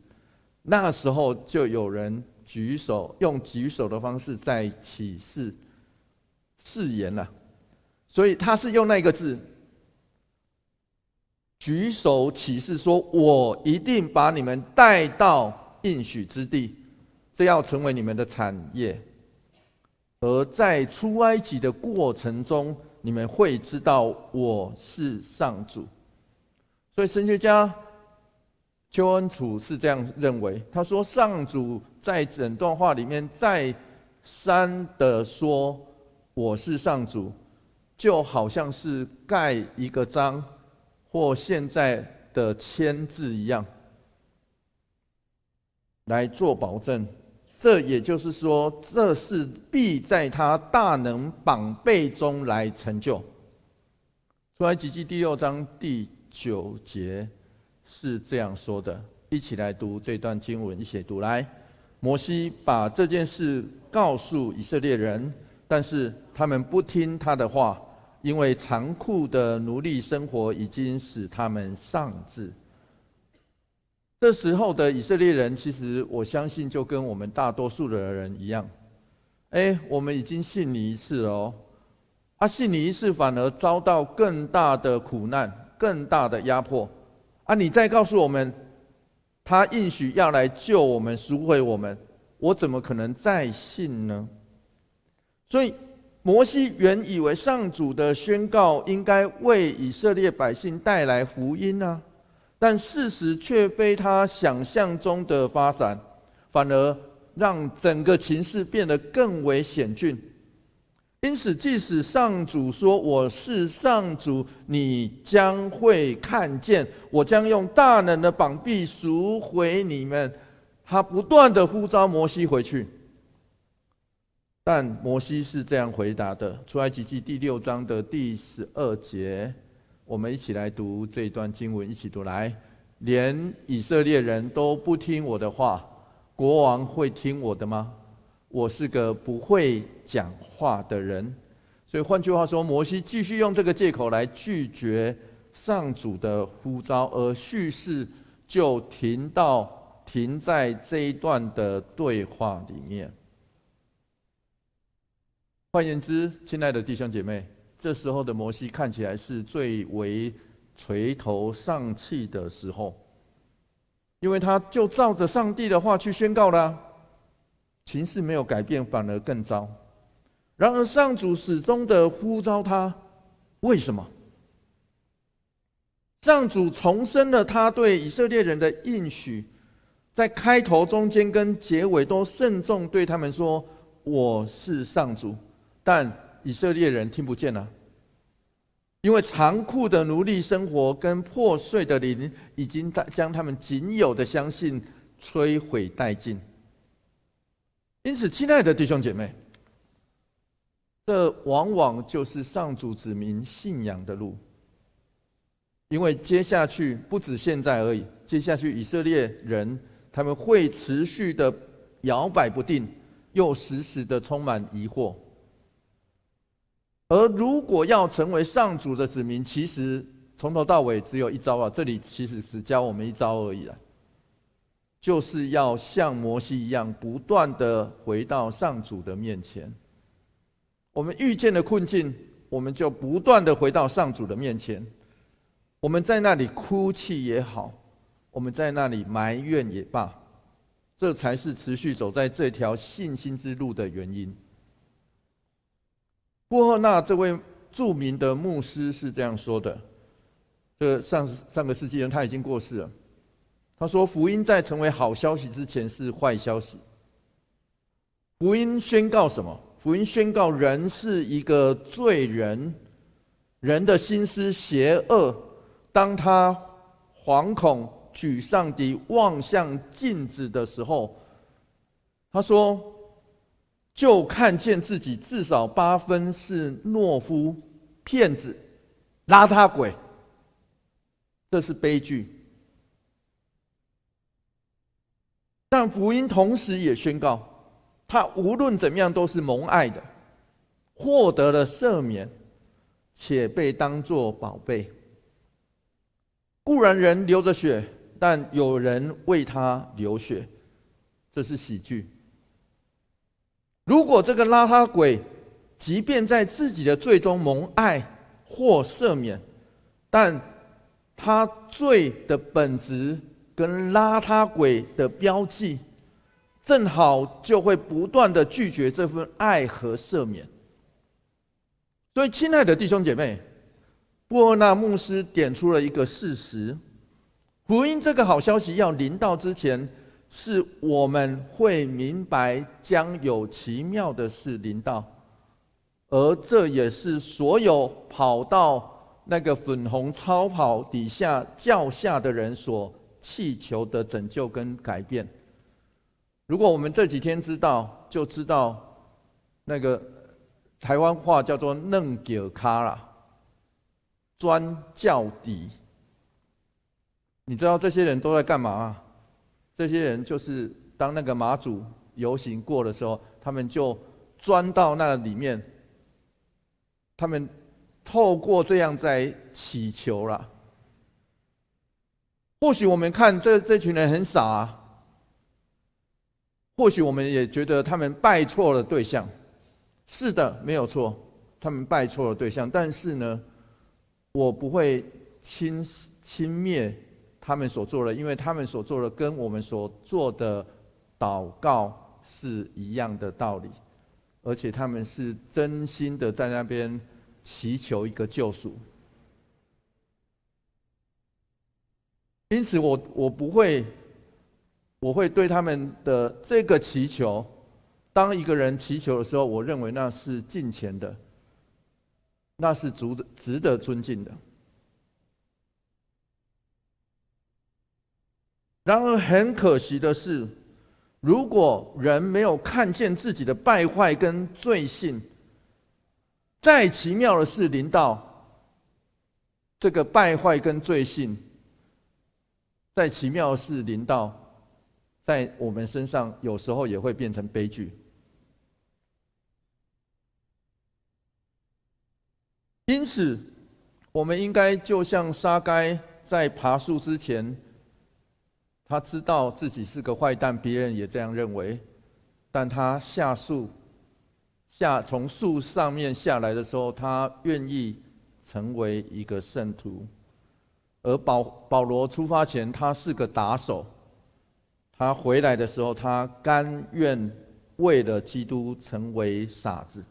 那时候就有人举手，用举手的方式在起誓誓言了。所以他是用那个字举手起誓，说我一定把你们带到应许之地，这要成为你们的产业。而在出埃及的过程中，你们会知道我是上主。所以神学家邱恩楚是这样认为，他说上主在整段话里面再三的说我是上主，就好像是盖一个章或现在的签字一样来做保证。这也就是说，这事必在他大能膀臂中来成就。出埃及记第6章第9节是这样说的，一起来读这段经文，一起读来。摩西把这件事告诉以色列人，但是他们不听他的话，因为残酷的奴隶生活已经使他们丧志。这时候的以色列人，其实我相信就跟我们大多数的人一样，我们已经信你一次了哦，信你一次反而遭到更大的苦难、更大的压迫，你再告诉我们，他应许要来救我们、赎回我们，我怎么可能再信呢？所以摩西原以为上主的宣告应该为以色列百姓带来福音啊，但事实却非他想象中的发展，反而让整个情势变得更为险峻。因此，即使上主说我是上主，你将会看见，我将用大能的膀臂赎回你们，他不断的呼召摩西回去。但摩西是这样回答的，出埃及记第6章的第12节，我们一起来读这一段经文，一起读来。连以色列人都不听我的话，国王会听我的吗？我是个不会讲话的人。所以换句话说，摩西继续用这个借口来拒绝上主的呼召，而叙事就停在这一段的对话里面。换言之，亲爱的弟兄姐妹，这时候的摩西看起来是最为垂头丧气的时候，因为他就照着上帝的话去宣告了，情势没有改变，反而更糟。然而上主始终的呼召他，为什么？上主重申了他对以色列人的应许，在开头、中间跟结尾都慎重对他们说：“我是上主。”但以色列人听不见了，因为残酷的奴隶生活跟破碎的灵已经将他们仅有的相信摧毁殆尽。因此，亲爱的弟兄姐妹，这往往就是上主子民信仰的路。因为接下去不止现在而已，接下去以色列人他们会持续的摇摆不定，又时时的充满疑惑。而如果要成为上主的子民，其实从头到尾只有一招啊，这里其实只教我们一招而已啦，就是要像摩西一样，不断的回到上主的面前。我们遇见了困境，我们就不断的回到上主的面前。我们在那里哭泣也好，我们在那里埋怨也罢，这才是持续走在这条信心之路的原因。布赫纳这位著名的牧师是这样说的，上个世纪人他已经过世了。他说：“福音在成为好消息之前是坏消息。福音宣告什么？福音宣告人是一个罪人，人的心思邪恶。当他惶恐、沮丧地望向镜子的时候，他说，就看见自己至少8分是懦夫、骗子、邋遢鬼，这是悲剧。但福音同时也宣告，他无论怎么样都是蒙爱的，获得了赦免，且被当作宝贝。固然人流着血，但有人为他流血，这是喜剧。如果这个邋遢鬼即便在自己的罪中蒙爱或赦免，但他罪的本质跟邋遢鬼的标记正好就会不断的拒绝这份爱和赦免。所以亲爱的弟兄姐妹，布尔纳牧师点出了一个事实，福音这个好消息要临到之前，是我们会明白将有奇妙的事临到，而这也是所有跑到那个粉红超跑底下叫下的人所祈求的拯救跟改变。如果我们这几天知道，就知道那个台湾话叫做嫩脚卡啦，钻教底。你知道这些人都在干嘛吗？这些人就是当那个马祖游行过的时候，他们就钻到那里面，他们透过这样在祈求了。或许我们看这群人很傻啊，或许我们也觉得他们拜错了对象。是的，没有错，他们拜错了对象。但是呢，我不会轻蔑他们所做的，因为他们所做的跟我们所做的祷告是一样的道理。而且他们是真心的在那边祈求一个救赎。因此我不会，我会对他们的这个祈求，当一个人祈求的时候，我认为那是敬虔的，那是值得尊敬的。然而很可惜的是，如果人没有看见自己的败坏跟罪性，再奇妙的事临到这个败坏跟罪性，再奇妙的事临到在我们身上，有时候也会变成悲剧。因此，我们应该就像撒该在爬树之前，他知道自己是个坏蛋，别人也这样认为，但他从树上面下来的时候，他愿意成为一个圣徒。而保罗出发前，他是个打手，他回来的时候，他甘愿为了基督成为傻子。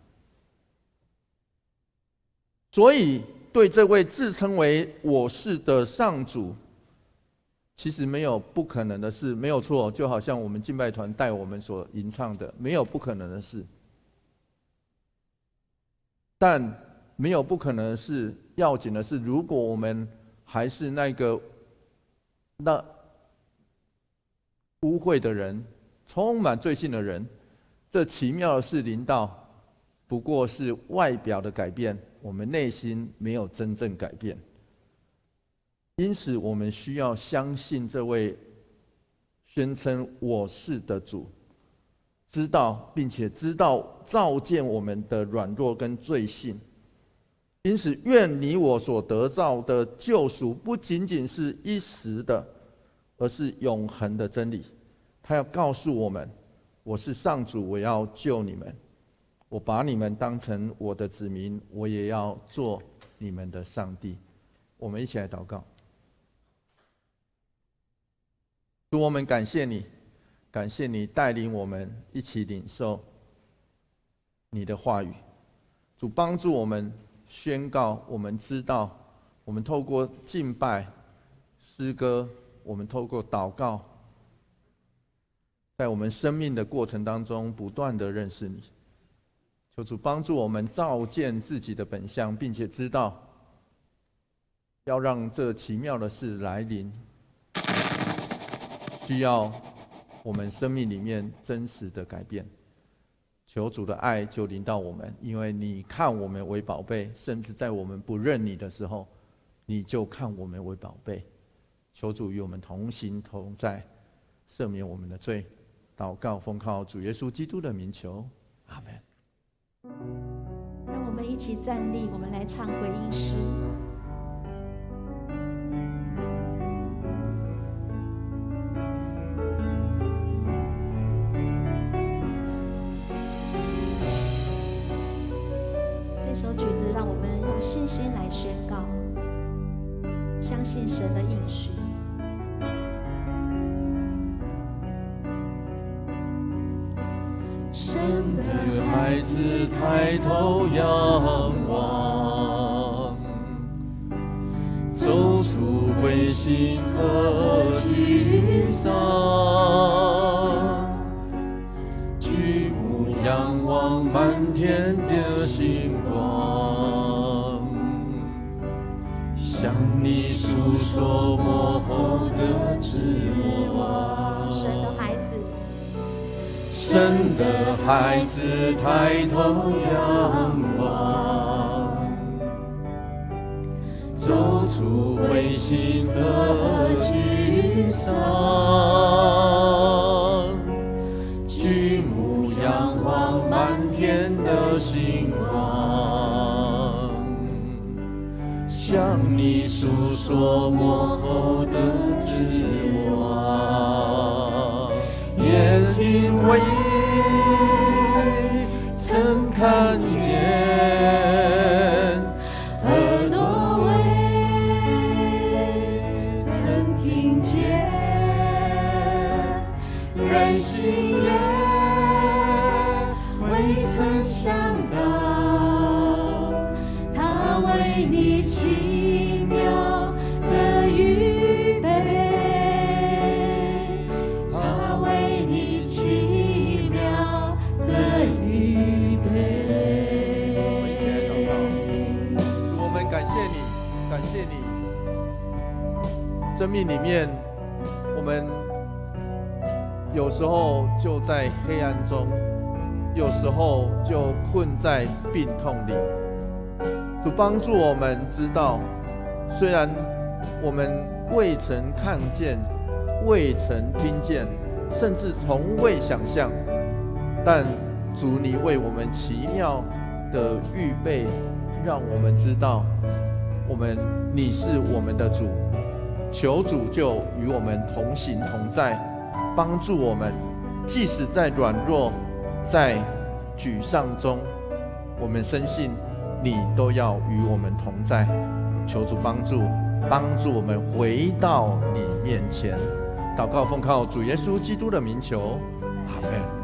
所以，对这位自称为我是的上主，其实没有不可能的事，没有错。就好像我们敬拜团带我们所吟唱的，没有不可能的事。但没有不可能的事，要紧的是，如果我们还是那污秽的人，充满罪性的人，这奇妙的事临到，不过是外表的改变，我们内心没有真正改变。因此，我们需要相信这位宣称我是的主，知道并且知道照见我们的软弱跟罪性。因此，愿你我所得到的救赎不仅仅是一时的，而是永恒的真理。他要告诉我们，我是上主，我要救你们，我把你们当成我的子民，我也要做你们的上帝。我们一起来祷告。主，我们感谢你，感谢你带领我们一起领受你的话语。主，帮助我们宣告，我们知道，我们透过敬拜、诗歌，我们透过祷告，在我们生命的过程当中，不断的认识你。求主帮助我们照见自己的本相，并且知道要让这奇妙的事来临，需要我们生命里面真实的改变。求主的爱就临到我们，因为你看我们为宝贝，甚至在我们不认你的时候，你就看我们为宝贝。求主与我们同行同在，赦免我们的罪。祷告奉靠主耶稣基督的名求，阿们。让我们一起站立，我们来唱回应诗。这首曲子让我们用信心来宣告，相信神的应许。神的孩子抬头仰望，走出灰心和沮丧，举目仰望满天的星光，向你诉说幕后的指望。神的孩子，神的孩子抬头仰望，走出灰心和沮丧，举目仰望满天的星光，向你诉说幕后的指望。眼睛为曾看见，耳朵为曾听见，人心也未曾生命里面，我们有时候就在黑暗中，有时候就困在病痛里。主帮助我们知道，虽然我们未曾看见，未曾听见，甚至从未想象，但主你为我们奇妙的预备，让我们知道你是我们的主。求主就与我们同行同在，帮助我们，即使在软弱，在沮丧中，我们深信你都要与我们同在。求主帮助我们回到你面前。祷告奉靠主耶稣基督的名求，阿们。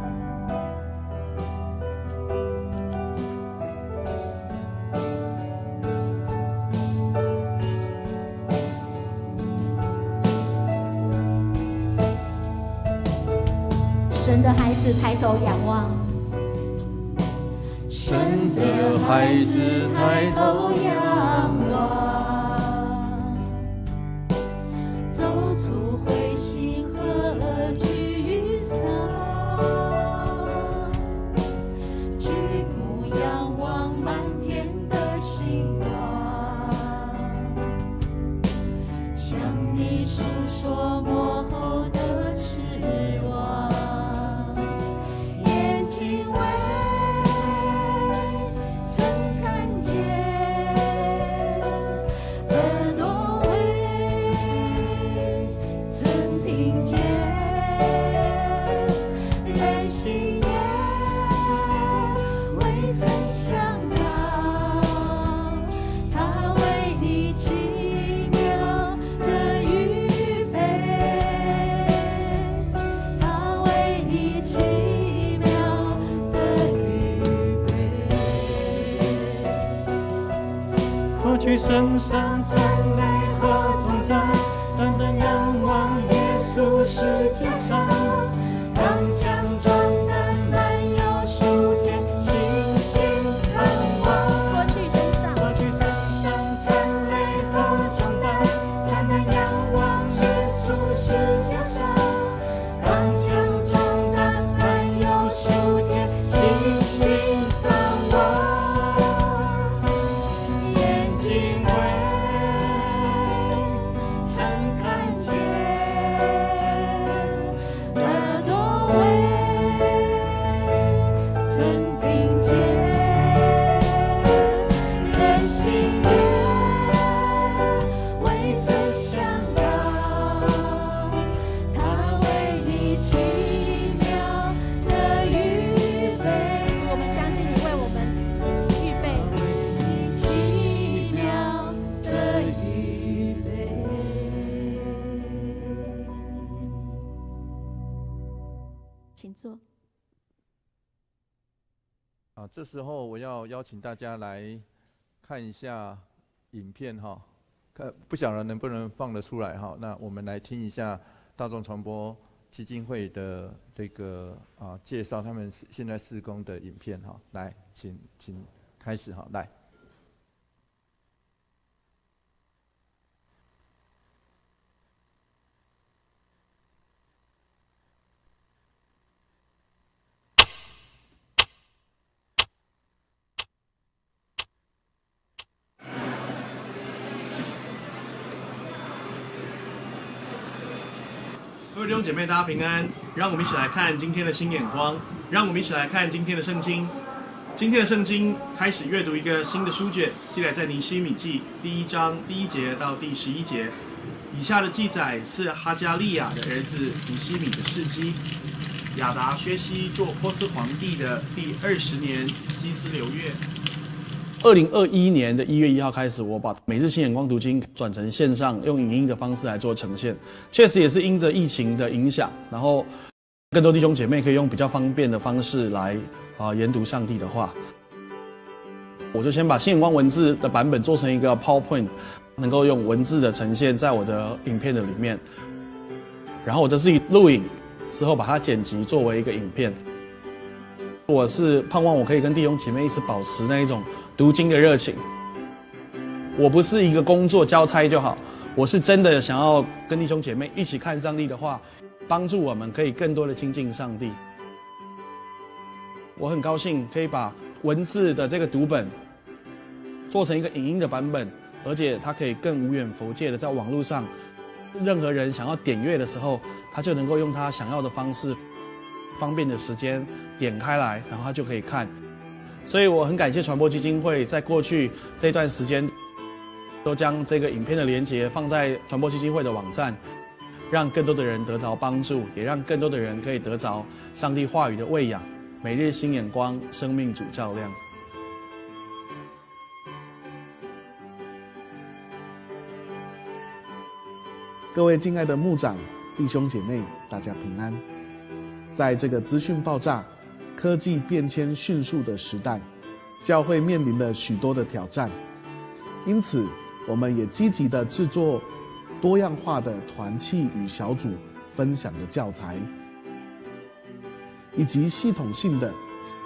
神的孩子抬头仰望，神的孩子抬头仰望，走出灰心和沮丧，举目仰望满天的星光，向你诉说幕后的指望。眼睛为曾看见，耳朵为曾听见，人心也未曾想到，他为你奇妙的预备，他为你奇妙的预备。脱去身上脏累和重担，单单仰望耶稣十架上，刚强壮胆，满有属天信心盼望。脱去身上脱去身上残累和重担，单单仰望耶稣十架上，刚强壮胆，满有属天信心盼望。眼睛为曾看见，耳朵为曾听见，人心也未曾想到，他为你奇妙的预备。主，我们相信你为我们预备。你奇妙的预备。请坐。这时候我要邀请大家来看一下影片哈，不晓得能不能放得出来哈。那我们来听一下大众传播基金会的这个介绍他们现在事工的影片哈。来，请开始哈，来。各位弟兄姐妹，大家平安。让我们一起来看今天的新眼光，让我们一起来看今天的圣经。今天的圣经开始阅读一个新的书卷，记载在尼希米记第1章第1节到第11节。以下的记载是哈加利亚的儿子尼希米的事迹。亚达薛西做波斯皇帝的第20年基斯流月。2021年的1月1号开始，我把每日新眼光读经转成线上，用影音的方式来做呈现。确实也是因着疫情的影响，然后更多弟兄姐妹可以用比较方便的方式来研读上帝的话。我就先把新眼光文字的版本做成一个 PowerPoint， 能够用文字的呈现在我的影片的里面。然后我这是录影之后把它剪辑作为一个影片。我是盼望我可以跟弟兄姐妹一起保持那一种读经的热情。我不是一个工作交差就好，我是真的想要跟弟兄姐妹一起看上帝的话，帮助我们可以更多的亲近上帝。我很高兴可以把文字的这个读本做成一个影音的版本，而且它可以更无远弗届的在网络上，任何人想要点阅的时候，他就能够用他想要的方式，方便的时间点开来，然后他就可以看。所以我很感谢传播基金会在过去这段时间，都将这个影片的连结放在传播基金会的网站，让更多的人得着帮助，也让更多的人可以得着上帝话语的喂养。每日新眼光，生命主照亮。各位敬爱的牧长、弟兄姐妹，大家平安。在这个资讯爆炸、科技变迁迅速的时代，教会面临了许多的挑战，因此我们也积极地制作多样化的团契与小组分享的教材，以及系统性的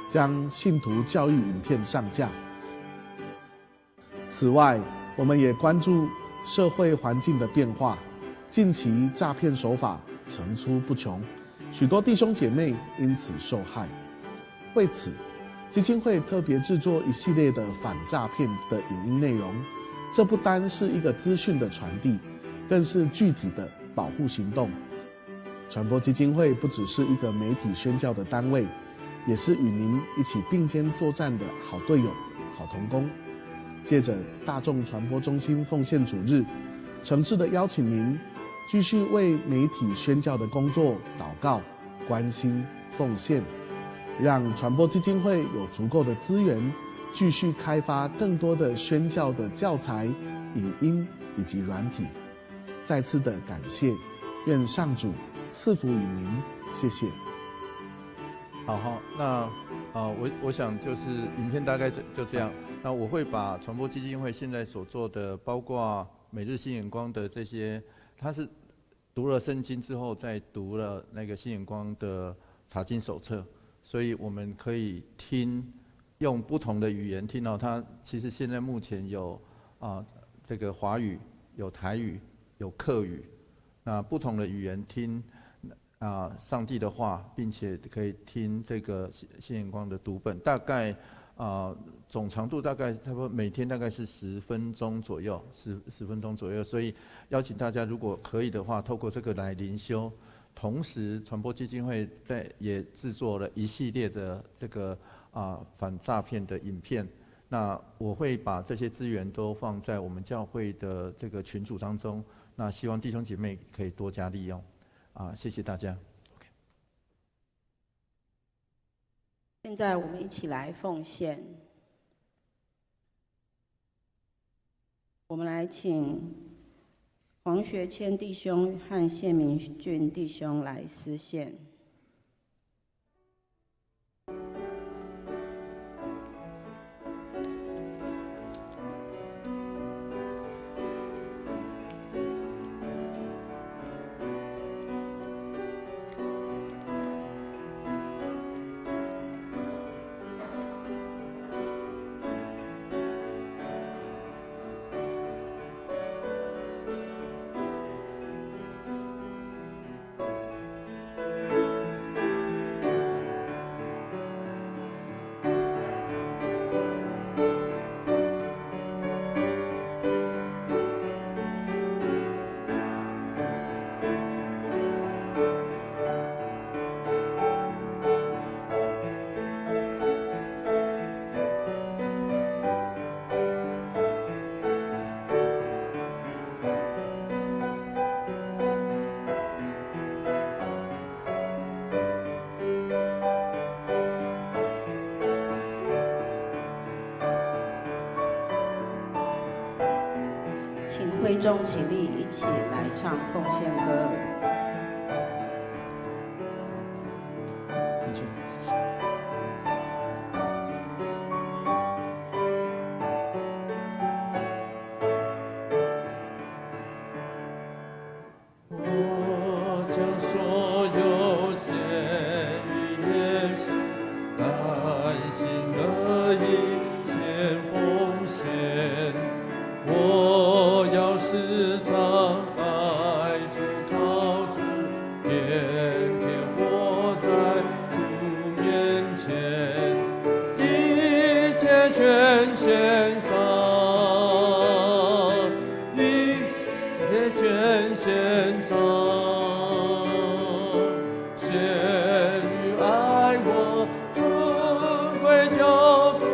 将信徒教育影片上架。此外，我们也关注社会环境的变化，近期诈骗手法层出不穷，许多弟兄姐妹因此受害。为此，基金会特别制作一系列的反诈骗的影音内容，这不单是一个资讯的传递，更是具体的保护行动。传播基金会不只是一个媒体宣教的单位，也是与您一起并肩作战的好队友、好同工。借着大众传播中心奉献主日，诚挚地邀请您继续为媒体宣教的工作祷告、关心、奉献，让传播基金会有足够的资源，继续开发更多的宣教的教材、影音以及软体。再次的感谢，愿上主赐福与您，谢谢。好，那我想就是影片大概就这样。那我会把传播基金会现在所做的，包括每日新眼光的这些，他是读了圣经之后，再读了那个新眼光的查经手册，所以我们可以用不同的语言听到它。其实现在目前有这个华语、有台语、有客语，那不同的语言听上帝的话，并且可以听这个新眼光的读本，大概总长度大概差不多每天大概是10分钟左右，10分钟左右。所以邀请大家，如果可以的话，透过这个来灵修。同时，传播基金会也制作了一系列的这个反诈骗的影片。那我会把这些资源都放在我们教会的这个群组当中。那希望弟兄姐妹可以多加利用。谢谢大家。现在我们一起来奉献。我们来请黄学谦弟兄和谢明俊弟兄来施献。会众起立，一起来唱奉献歌。我将所有献于耶稣，甘心乐意献奉献。我要时常全献上，献于爱我尊贵救主，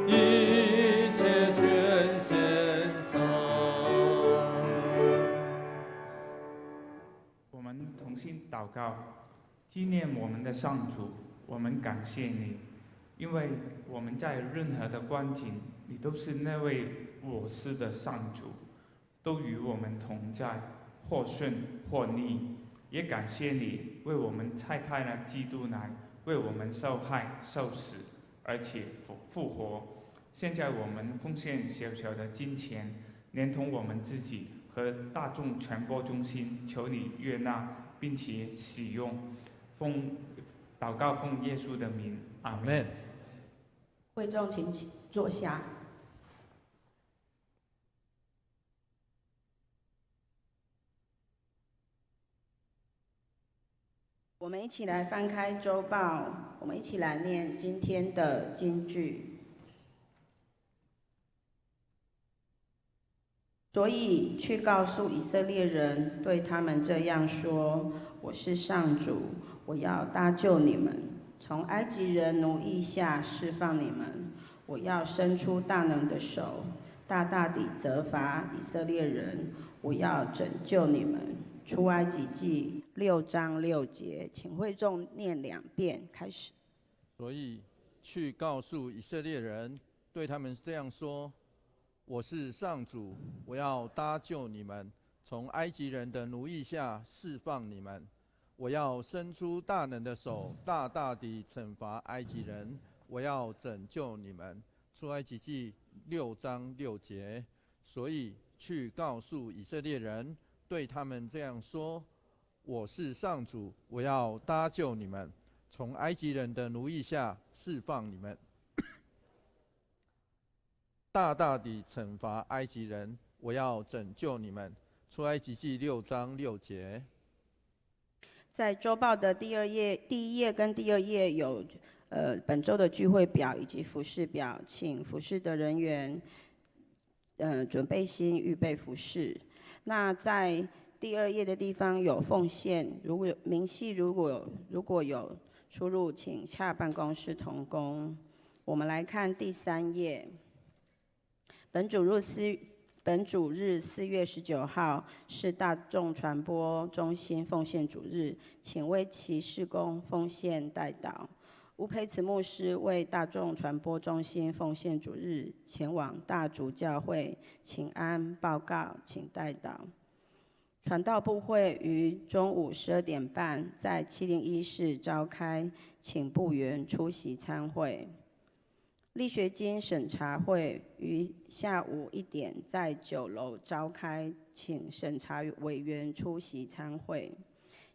一切全献上。我们同心祷告，纪念我们的上主，我们感谢你，因为我们在任何的光景，你都是那位我是的上主，都与我们同在，或顺或逆。也感谢你为我们差派了基督来，为我们受害受死，而且复活。现在我们奉献小小的金钱，连同我们自己和大众传播中心，求你悦纳并且使用。祷告奉耶稣的名，阿们。会众请坐下。我们一起来翻开周报，我们一起来念今天的金句。所以去告诉以色列人，对他们这样说：我是上主，我要搭救你们，从埃及人奴役下释放你们。我要伸出大能的手，大大地责罚以色列人。我要拯救你们。出埃及记6章6节，请会众念2遍，开始。所以去告诉以色列人，对他们这样说：我是上主，我要搭救你们，从埃及人的奴役下释放你们。我要伸出大能的手，大大地惩罚埃及人。我要拯救你们。出埃及记6章6节。所以去告诉以色列人，对他们这样说：我是上主，我要搭救你们，从埃及人的奴役下释放你们。大大地惩罚埃及人，我要拯救你们。出埃及记6章6节。在周报的第一页跟第2页有本周的聚会表以及服事表，请服事的人员准备心预备服事。那在第2页的地方有奉献，如果明细如果有出入，请洽办公室同工。我们来看第3页，本主日4月19号是大众传播中心奉献主日，请为其事工奉献代祷。吴培慈牧师为大众传播中心奉献主日，前往大竹教会请安报告，请代祷。传道部会于中午12点半在701室召开，请部员出席参会。力学经审查会于下午1点在9楼召开，请审查委员出席参会。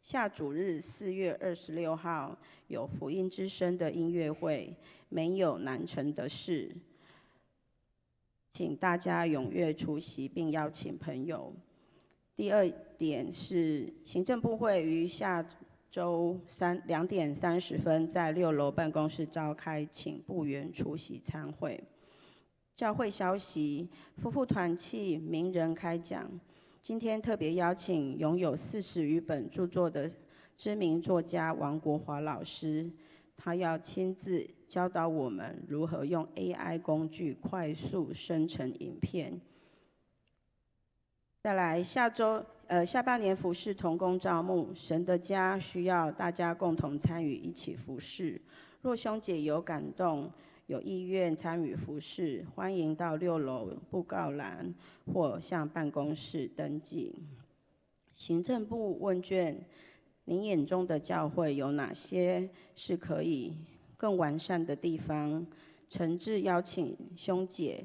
下主日4月26号有福音之声的音乐会，没有难成的事，请大家踊跃出席并邀请朋友。第2点是行政部会于下周2点30分在6楼办公室召开，请部员出席参会。教会消息：夫妇团契名人开讲。今天特别邀请拥有40余本著作的知名作家王国华老师，他要亲自教导我们如何用 AI 工具快速生成影片。再来，下半年服事同工招募，神的家需要大家共同参与，一起服事。若兄姐有感动，有意愿参与服事，欢迎到6楼布告栏或向办公室登记。行政部问卷：您眼中的教会有哪些是可以更完善的地方？诚挚邀请兄姐，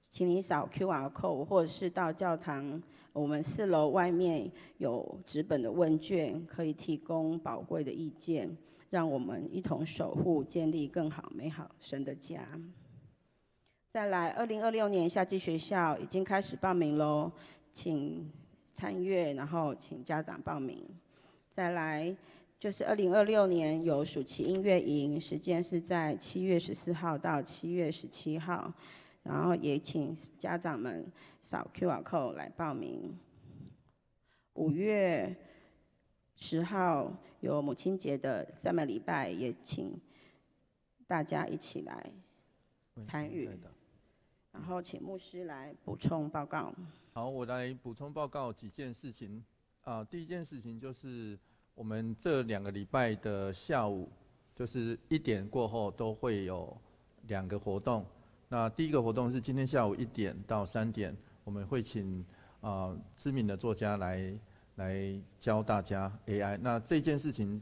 请你扫 QR code， 或者是到教堂我们4楼外面有纸本的问卷，可以提供宝贵的意见，让我们一同守护、建立更好、美好神的家。再来，2026年夏季学校已经开始报名喽，请参阅，然后请家长报名。再来就是2026年有暑期音乐营，时间是在7月14号到7月17号，然后也请家长们扫 QR code 来报名。5月10号有母亲节的赞美礼拜，也请大家一起来参与。然后请牧师来补充报告。好，我来补充报告几件事情。第一件事情就是我们这2个礼拜的下午，就是1点过后都会有2个活动。那第一个活动是今天下午1点到3点，我们会请知名的作家来教大家 AI。那这件事情，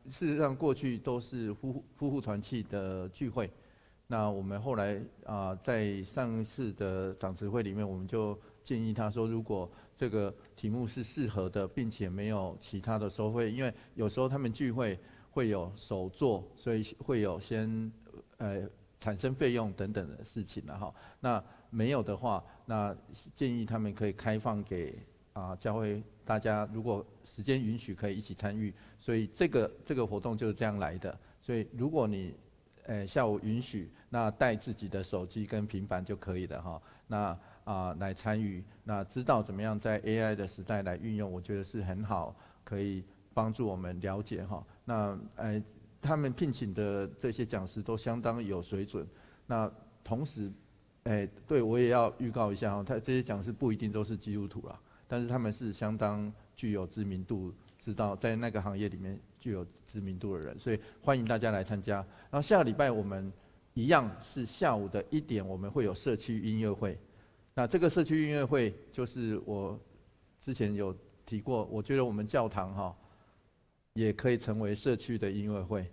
事实上过去都是夫妇团契的聚会。那我们后来在上次的长执会里面，我们就建议他说，如果这个题目是适合的，并且没有其他的收费，因为有时候他们聚会会有手作，所以会有先产生费用等等的事情了哈。那没有的话，那建议他们可以开放给教会大家，如果时间允许，可以一起参与。所以这个活动就是这样来的。所以如果你下午允许，那带自己的手机跟平板就可以了哈。那来参与，那知道怎么样在 AI 的时代来运用，我觉得是很好，可以帮助我们了解哈。那他们聘请的这些讲师都相当有水准。那同时，对我也要预告一下哈，他这些讲师不一定都是基督徒啦，但是他们是相当具有知名度，知道在那个行业里面具有知名度的人，所以欢迎大家来参加。然后下个礼拜我们一样是下午的1点，我们会有社区音乐会。那这个社区音乐会就是我之前有提过，我觉得我们教堂也可以成为社区的音乐会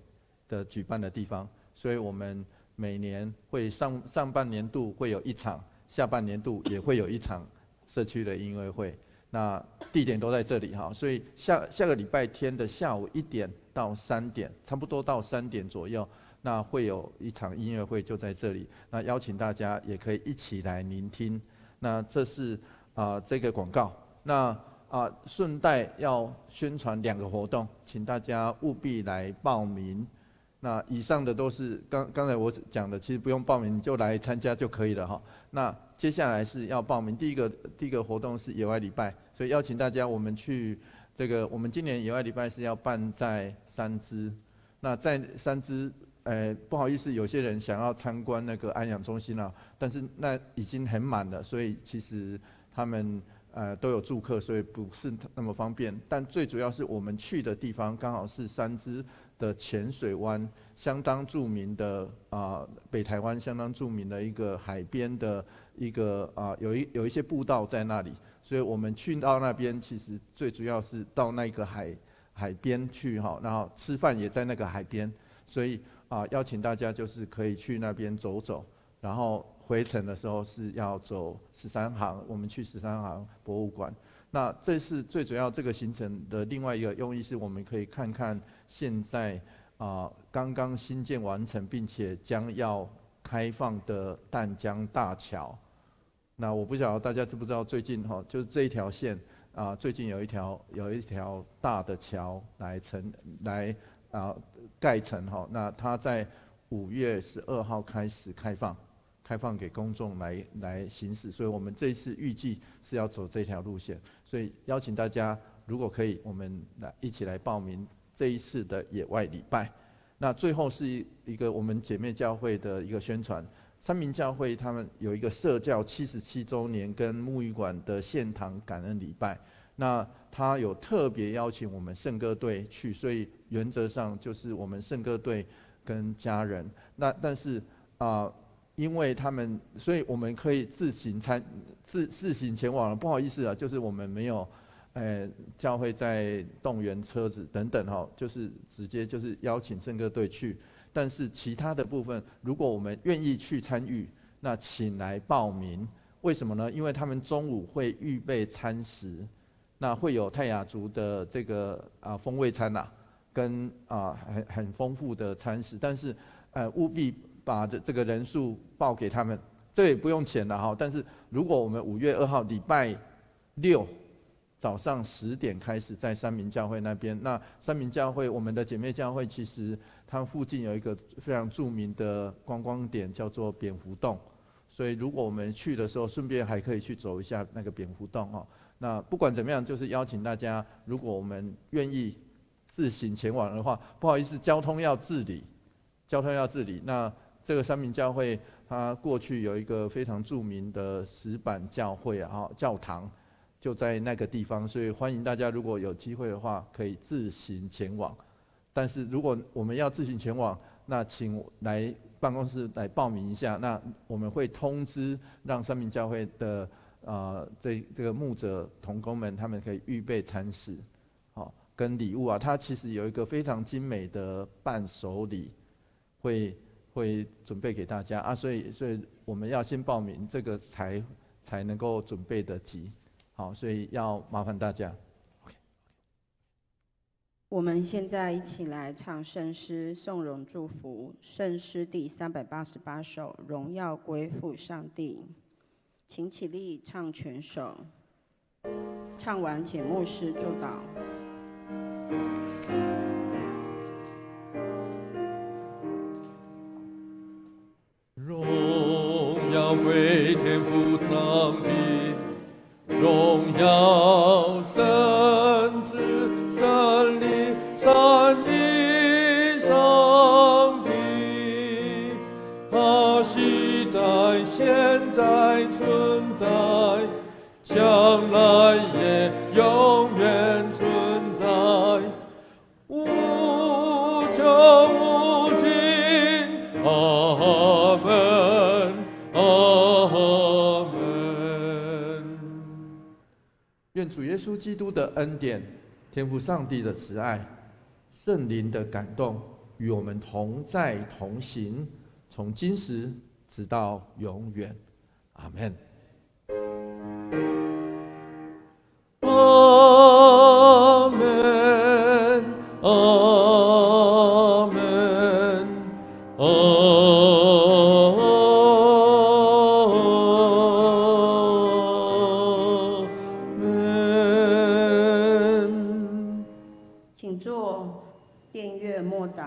的举办的地方，所以我们每年会上半年度会有1场，下半年度也会有1场社区的音乐会。那地点都在这里哈，所以下个礼拜天的下午1点到3点，差不多到3点左右，那会有1场音乐会就在这里。那邀请大家也可以一起来聆听。那这是这个广告。那顺带要宣传2个活动，请大家务必来报名。那以上的都是刚才我讲的，其实不用报名，你就来参加就可以了哈。那接下来是要报名，第一个活动是野外礼拜，所以邀请大家我们去我们今年野外礼拜是要办在三芝。那在三芝，不好意思，有些人想要参观那个安养中心啊，但是那已经很满了，所以其实他们都有住客，所以不是那么方便。但最主要是我们去的地方刚好是三芝的浅水湾，相当著名的北台湾相当著名的一个海边的一个有一些步道在那里，所以我们去到那边，其实最主要是到那个海边去哈，然后吃饭也在那个海边，所以邀请大家就是可以去那边走走，然后回程的时候是要走13行，我们去13行博物馆。那这是最主要这个行程的另外一个用意，是我们可以看看现在刚刚新建完成并且将要开放的淡江大桥。那我不晓得大家知不知道，最近就是这一条线最近有一条大的桥来盖成那它在5月12号开始开放给公众来行驶，所以我们这一次预计是要走这条路线，所以邀请大家，如果可以，我们一起来报名这一次的野外礼拜。那最后是一个我们姐妹教会的一个宣传，三民教会他们有一个社教77周年跟沐浴馆的献堂感恩礼拜，那他有特别邀请我们圣歌队去，所以原则上就是我们圣歌队跟家人。那但是因为他们，所以我们可以自行前往了。不好意思就是我们没有，教会在动员车子等等就是直接就是邀请圣歌队去。但是其他的部分，如果我们愿意去参与，那请来报名。为什么呢？因为他们中午会预备餐食，那会有泰雅族的这个风味餐跟很丰富的餐食，但是务必把这个人数报给他们，这也不用钱了但是如果我们5月2号礼拜6早上10点开始在三民教会那边，那三民教会我们的姐妹教会其实它附近有一个非常著名的观光点叫做蝙蝠洞，所以如果我们去的时候顺便还可以去走一下那个蝙蝠洞那不管怎么样，就是邀请大家，如果我们愿意自行前往的话，不好意思，交通要自理。那这个三民教会，它过去有一个非常著名的石板教会教堂，就在那个地方，所以欢迎大家，如果有机会的话，可以自行前往。但是如果我们要自行前往，那请来办公室来报名一下，那我们会通知让三民教会的这个牧者同工们，他们可以预备餐食，跟礼物它其实有一个非常精美的伴手礼，会准备给大家所以我们要先报名，这个才能够准备得及，好，所以要麻烦大家。我们现在一起来唱圣诗颂荣祝福，圣诗第388首，荣耀归父上帝。请起立唱全首，唱完请牧师祝祷。荣耀归天父上帝，荣耀圣子圣灵三一上帝，他昔在现在存在，将来也永远存在，无穷无尽。阿门，阿门。愿主耶稣基督的恩典、天父上帝的慈爱、圣灵的感动，与我们同在同行，从今时直到永远。阿门。阿门，阿门，请坐，殿乐默祷。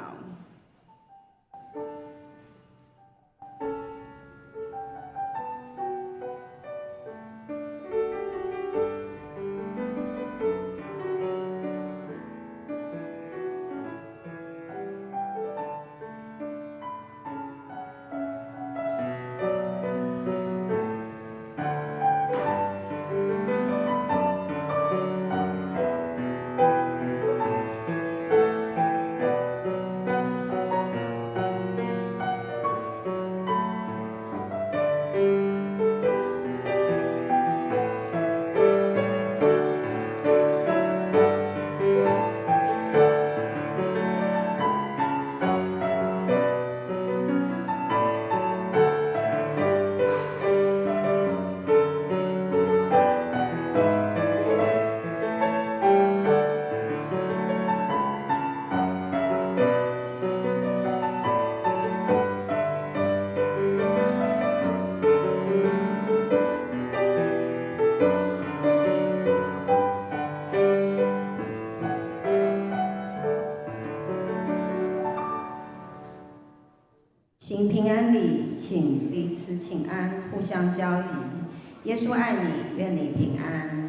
行平安礼，请彼此请安，互相交谊。耶稣爱你，愿你平安。